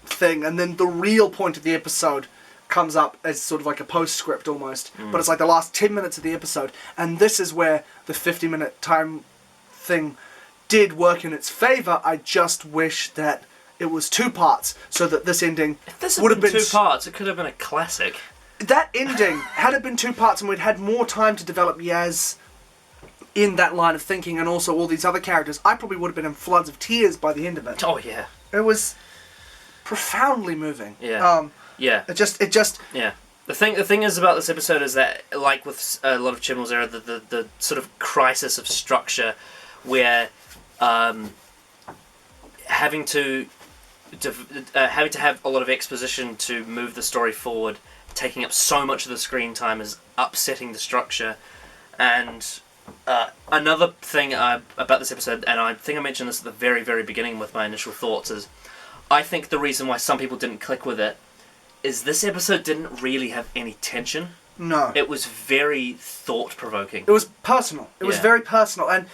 thing, and then the real point of the episode comes up as sort of like a postscript almost, but it's like the last 10 minutes of the episode, and this is where the 50-minute time thing did work in its favour. I just wish that it was 2 parts, so that this ending would have been 2 parts. It could have been a classic. That ending, had it been 2 parts and we'd had more time to develop Yaz in that line of thinking and also all these other characters, I probably would have been in floods of tears by the end of it. Oh yeah. It was profoundly moving. Yeah. Yeah. It just. Yeah. The thing is about this episode is that, like with a lot of Chibnall's era, the sort of crisis of structure, where having to having to have a lot of exposition to move the story forward, taking up so much of the screen time is upsetting the structure. And another thing about this episode, and I think I mentioned this at the very, very beginning with my initial thoughts, is I think the reason why some people didn't click with it is this episode didn't really have any tension. No. It was very thought-provoking. It was personal. It was very personal. And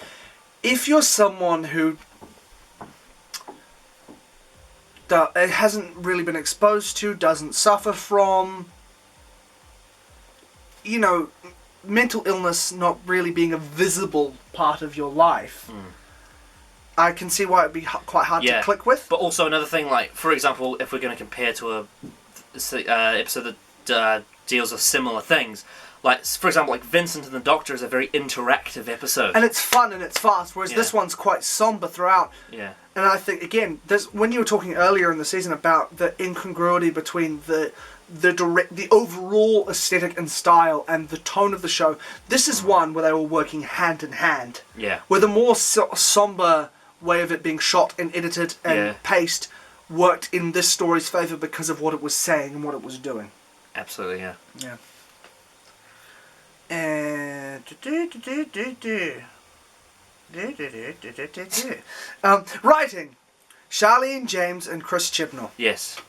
if you're someone who it hasn't really been exposed to, doesn't suffer from, you know, mental illness not really being a visible part of your life, I can see why it'd be quite hard to click with. But also another thing, like, for example, if we're going to compare to a episode that deals with similar things, like, for example, like Vincent and the Doctor is a very interactive episode. And it's fun and it's fast, whereas this one's quite somber throughout. Yeah. And I think, again, when you were talking earlier in the season about the incongruity between the overall aesthetic and style and the tone of the show, this is one where they were working hand in hand. Yeah. Where the more somber way of it being shot and edited and paced worked in this story's favour because of what it was saying and what it was doing. Absolutely, yeah. Yeah. And writing, Charlene James and Chris Chibnall. Yes.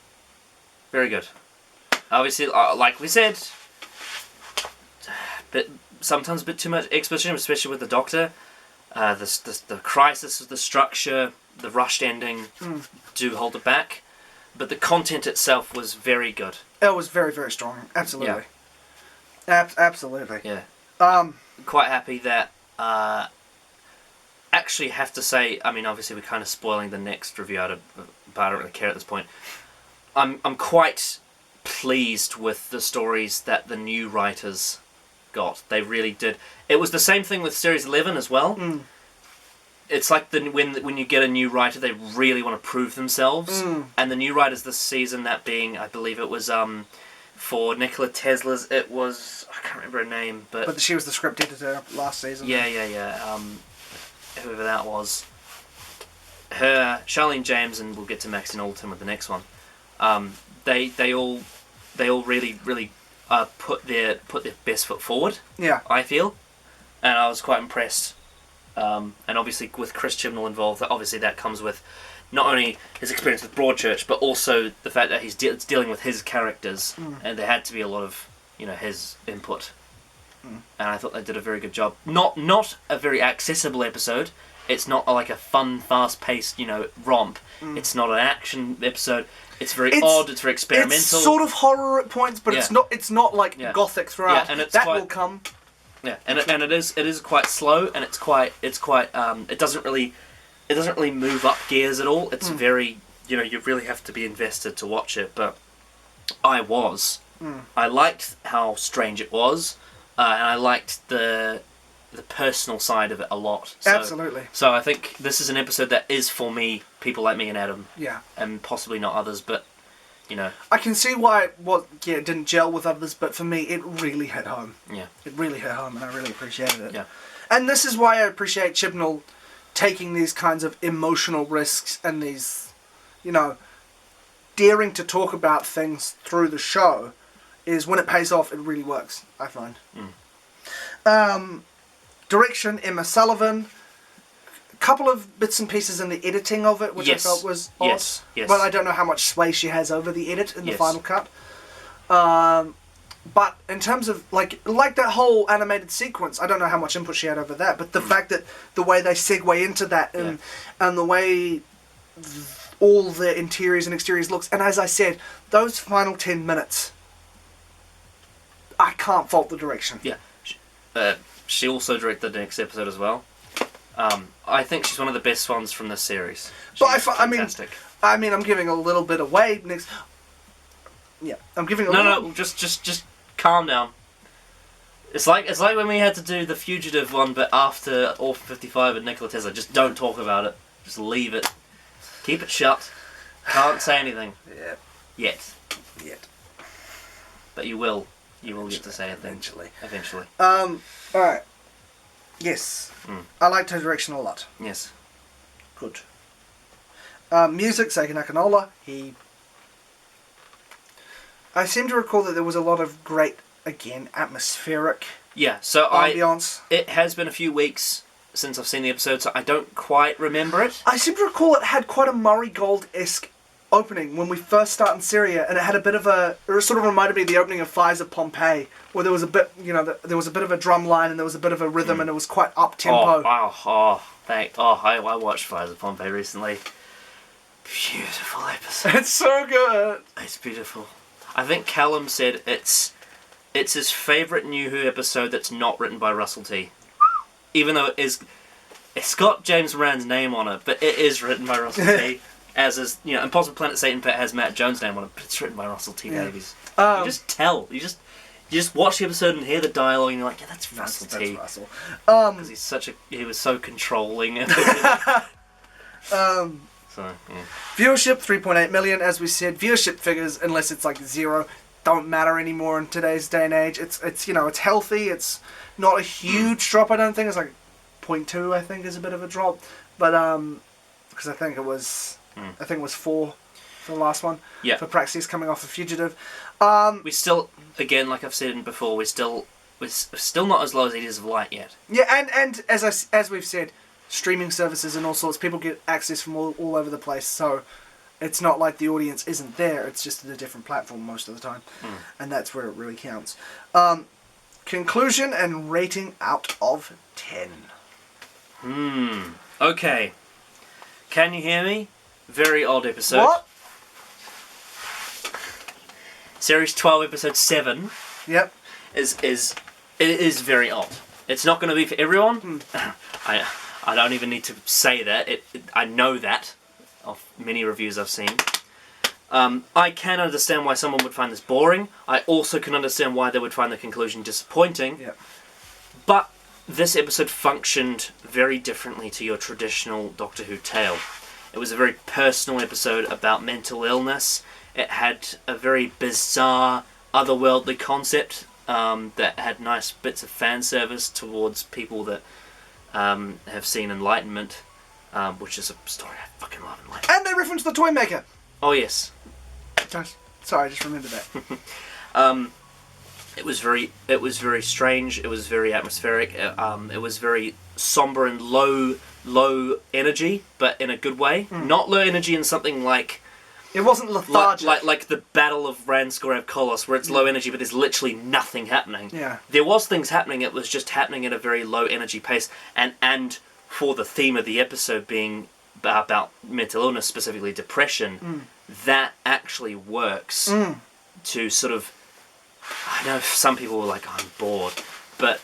Very good. Obviously, like we said, sometimes a bit too much exposition, especially with the Doctor. The crisis, the structure, the rushed ending do hold it back. But the content itself was very good. It was very, very strong. Absolutely. Yeah. Absolutely. Yeah. Quite happy that... actually have to say, I mean, obviously we're kind of spoiling the next review but I don't really care at this point. I'm quite pleased with the stories that the new writers got. They really did. It was the same thing with Series 11 as well. It's like when you get a new writer, they really want to prove themselves. And the new writers this season, that being, I believe it was for Nikola Tesla's, it was, I can't remember her name, but she was the script editor last season. Yeah. Whoever that was, her, Charlene James, and we'll get to Maxine Alderton with the next one. They all really put their best foot forward. Yeah, I feel, and I was quite impressed. And obviously with Chris Chibnall involved, obviously that comes with not only his experience with Broadchurch, but also the fact that he's dealing with his characters, and there had to be a lot of his input. And I thought they did a very good job. Not a very accessible episode. It's not like a fun, fast-paced, romp. It's not an action episode. It's very odd. It's very experimental. It's sort of horror at points, but it's not like gothic throughout. Yeah, and that will come. Yeah, and it is quite slow, and it doesn't really move up gears at all. It's very you really have to be invested to watch it. But I was. I liked how strange it was. And I liked the personal side of it a lot. So, absolutely. So I think this is an episode that is for me, people like me and Adam. Yeah. And possibly not others, but, I can see why it didn't gel with others, but for me, it really hit home. Yeah. It really hit home, and I really appreciated it. Yeah. And this is why I appreciate Chibnall taking these kinds of emotional risks and these, daring to talk about things through the show. Is when it pays off, it really works, I find. Direction, Emma Sullivan. A couple of bits and pieces in the editing of it, which I felt was odd. Yes. But I don't know how much sway she has over the edit in the final cut. But in terms of, like that whole animated sequence, I don't know how much input she had over that, but the fact that the way they segue into that and the way all the interiors and exteriors looks, and as I said, those final 10 minutes... I can't fault the direction. Yeah. She also directed the next episode as well. I think she's one of the best ones from this series. Fantastic. I mean, I'm giving a little bit away next. Yeah, I'm giving a little. No, just calm down. It's like when we had to do the Fugitive one, but after All 55 and Nikola Tesla. Just don't talk about it. Just leave it. Keep it shut. Can't say anything. Yeah. Yet. But you will. You will get to say it then. Eventually. Alright. Yes. I liked her direction a lot. Yes. Good. Music, Seiki Nakanola. I seem to recall that there was a lot of great, again, atmospheric so ambience. It has been a few weeks since I've seen the episode, so I don't quite remember it. I seem to recall it had quite a Murray Gold-esque opening when we first start in Syria, and it had a bit of a... It sort of reminded me of the opening of Fires of Pompeii, where there was a bit, there was a bit of a drum line and there was a bit of a rhythm, and it was quite up-tempo. Oh, wow. I watched Fires of Pompeii recently. Beautiful episode. It's so good. It's beautiful. I think Callum said it's his favourite New Who episode that's not written by Russell T. Even though it's got James Moran's name on it, but it is written by Russell T. As is, Impossible Planet Satan Pit has Matt Jones' name on it, but it's written by Russell T. Davies. You just tell. You just watch the episode and hear the dialogue, and you're like, yeah, that's Russell T. That's Russell. Because he was so controlling. Viewership 3.8 million, as we said. Viewership figures, unless it's like 0, don't matter anymore in today's day and age. It's it's healthy. It's not a huge drop. I don't think it's like 0.2. I think is a bit of a drop, but because I think it was 4 for the last one. Yeah. For Praxis coming off The Fugitive. We still, again, like I've said before, we're still not as low as Eaters of Light yet. Yeah, and as we've said, streaming services and all sorts, people get access from all over the place, so it's not like the audience isn't there, it's just at a different platform most of the time, and that's where it really counts. Conclusion and rating out of 10. Okay. Can you hear me? Very odd episode. What? Series 12, episode 7. Yep. It is very odd. It's not going to be for everyone. I don't even need to say that. I know that of many reviews I've seen. I can understand why someone would find this boring. I also can understand why they would find the conclusion disappointing. Yep. But this episode functioned very differently to your traditional Doctor Who tale. It was a very personal episode about mental illness. It had a very bizarre, otherworldly concept that had nice bits of fan service towards people that have seen Enlightenment, which is a story I fucking love. Enlightenment. And they reference the Toy Maker. Oh yes. Sorry, I just remembered that. It was very strange. It was very atmospheric. It was very somber and low energy, but in a good way. Not low energy in something like. It wasn't lethargic. Like the Battle of Ranskorev Kolos, where it's low energy, but there's literally nothing happening. Yeah. There was things happening. It was just happening at a very low energy pace, and for the theme of the episode being about mental illness, specifically depression, that actually works to sort of. I know some people were like, I'm bored, but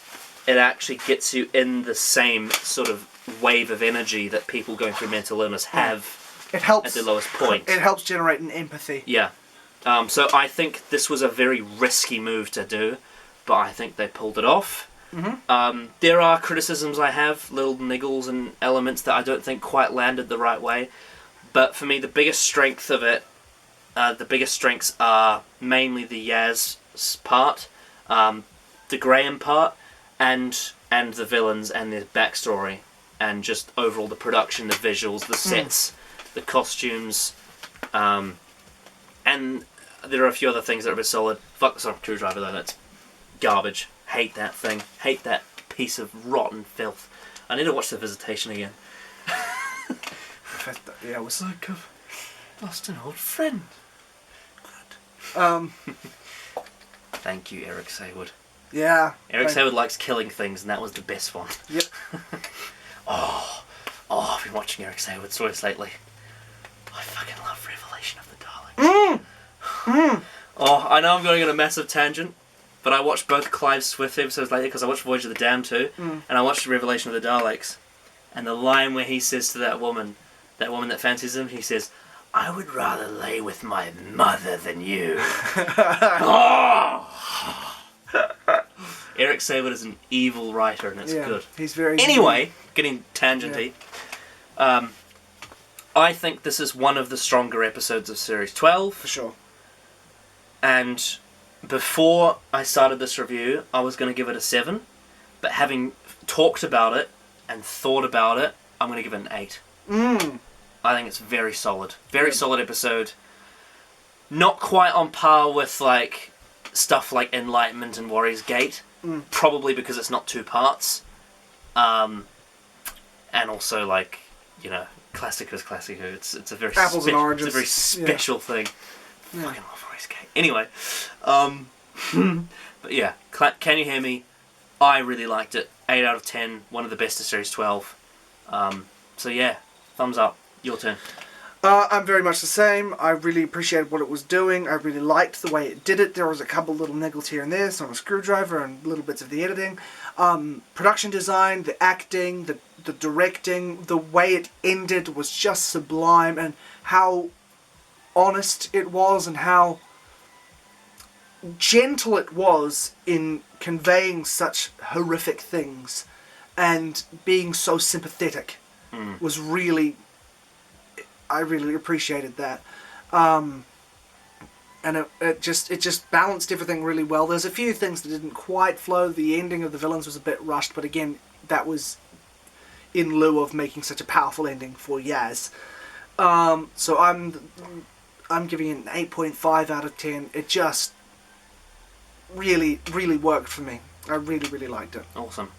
it actually gets you in the same sort of wave of energy that people going through mental illness have. It helps at the lowest point. It helps generate an empathy. Yeah. So I think this was a very risky move to do, but I think they pulled it off. There are criticisms I have, little niggles and elements that I don't think quite landed the right way. But for me, the biggest strength of it, the biggest strengths are mainly the Yaz part, the Graham part, and the villains and their backstory, and just overall the production, the visuals, the sets, the costumes, and there are a few other things that are a bit solid. Fuck the Sonic Screwdriver though, that's garbage. Hate that thing. Hate that piece of rotten filth. I need to watch The Visitation again. Yeah, it was like I've lost an old friend. Good. Thank you, Eirich Saywood. Yeah. Eirich Saywood likes killing things, and that was the best one. Yep. I've been watching Eirich Saywood stories lately. I fucking love Revelation of the Daleks. Oh, I know I'm going on a massive tangent, but I watched both Clive Swift episodes lately because I watched Voyage of the Damned too, and I watched Revelation of the Daleks, and the line where he says to that woman that fancies him, he says, "I would rather lay with my mother than you." Eirich Saywood is an evil writer, and it's good. He's very. Anyway, getting tangenty. Yeah. I think this is one of the stronger episodes of Series 12. For sure. And before I started this review, I was going to give it a 7. But having talked about it and thought about it, I'm going to give it an 8. I think it's very solid. Very solid episode. Not quite on par with like stuff like Enlightenment and Warrior's Gate. Probably because it's not 2 parts. And also like, you know, classic is classic. It's a very apples and oranges. It's a very special thing. Yeah. Fucking love Warrior's Gate. Anyway, but yeah, Can You Hear Me? I really liked it. 8 out of 10. One of the best of Series 12. So yeah, thumbs up. Your turn. I'm very much the same. I really appreciated what it was doing. I really liked the way it did it. There was a couple little niggles here and there, some a screwdriver and little bits of the editing. Production design, the acting, the directing, the way it ended was just sublime, and how honest it was and how gentle it was in conveying such horrific things and being so sympathetic was really... I really appreciated that. And it just balanced everything really well. There's a few things that didn't quite flow. The ending of the villains was a bit rushed, but again, that was in lieu of making such a powerful ending for Yaz. So I'm giving it an 8.5 out of 10. It just really, really worked for me. I really, really liked it. Awesome.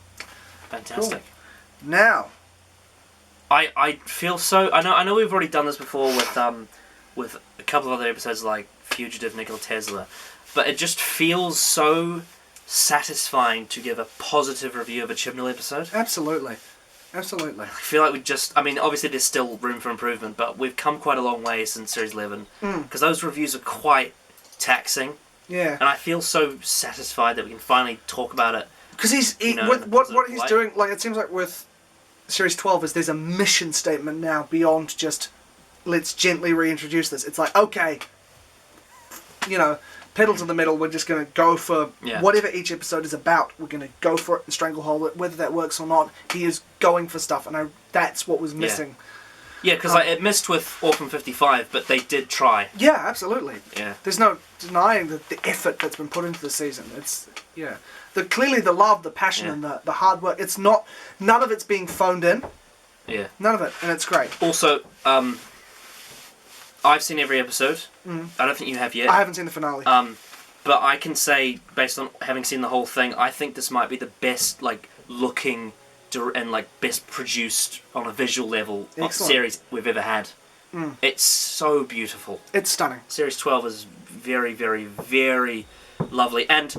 Fantastic. Cool. Now... I feel so... I know we've already done this before with a couple of other episodes like Fugitive, Nikola Tesla, but it just feels so satisfying to give a positive review of a Chibnall episode. Absolutely. Absolutely. I feel like we just... I mean, obviously there's still room for improvement, but we've come quite a long way since Series 11, because those reviews are quite taxing. Yeah. And I feel so satisfied that we can finally talk about it. Because with what he's doing, like, it seems like with Series 12 is there's a mission statement now beyond just let's gently reintroduce this. It's like, okay, you know, pedal to the metal, we're just going to go for whatever each episode is about. We're going to go for it and stranglehold it, whether that works or not. He is going for stuff, and that's what was missing. Yeah, because it missed with Orphan 55, but they did try. Yeah, absolutely. Yeah. There's no denying the effort that's been put into the season. It's, yeah. Clearly the love, the passion, and the hard work. It's not... None of it's being phoned in. Yeah. None of it, and it's great. Also, I've seen every episode. I don't think you have yet. I haven't seen the finale. But I can say, based on having seen the whole thing, I think this might be the best, like, looking and, like, best produced on a visual level series we've ever had. It's so beautiful. It's stunning. Series 12 is very, very, very lovely. And,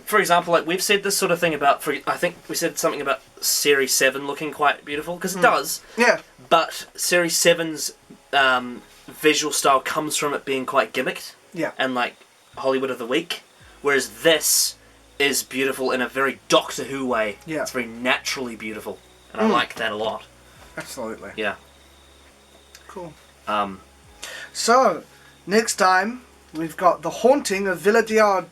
for example, like, we've said this sort of thing about... I think we said something about Series 7 looking quite beautiful, because it does. Yeah. But Series 7's visual style comes from it being quite gimmicked. Yeah. And, like, Hollywood of the Week. Whereas this is beautiful in a very Doctor Who way. Yeah. It's very naturally beautiful. And I like that a lot. Absolutely. Yeah. Cool. So, next time, we've got The Haunting of Villa Diodati.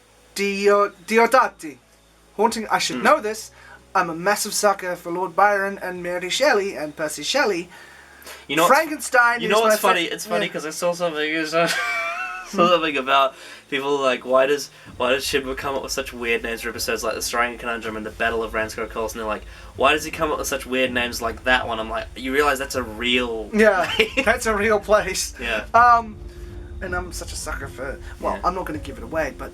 Haunting, I should know this. I'm a massive sucker for Lord Byron and Mary Shelley and Percy Shelley. You know Frankenstein. You know what's funny? It's funny because I saw something. Something about people like, why does Shinba come up with such weird names for episodes like the Strangling Conundrum and the Battle of Ransko Cols, and they're like, why does he come up with such weird names like that one? I'm like, you realise that's a real that's a real place. Yeah. And I'm such a sucker for, I'm not going to give it away, but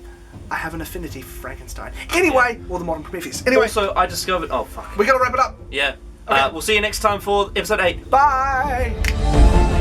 I have an affinity for Frankenstein. Anyway, or the Modern Prometheus. Anyway, also I discovered, oh fuck, we got to wrap it up. Yeah. Okay. We'll see you next time for episode 8. Bye.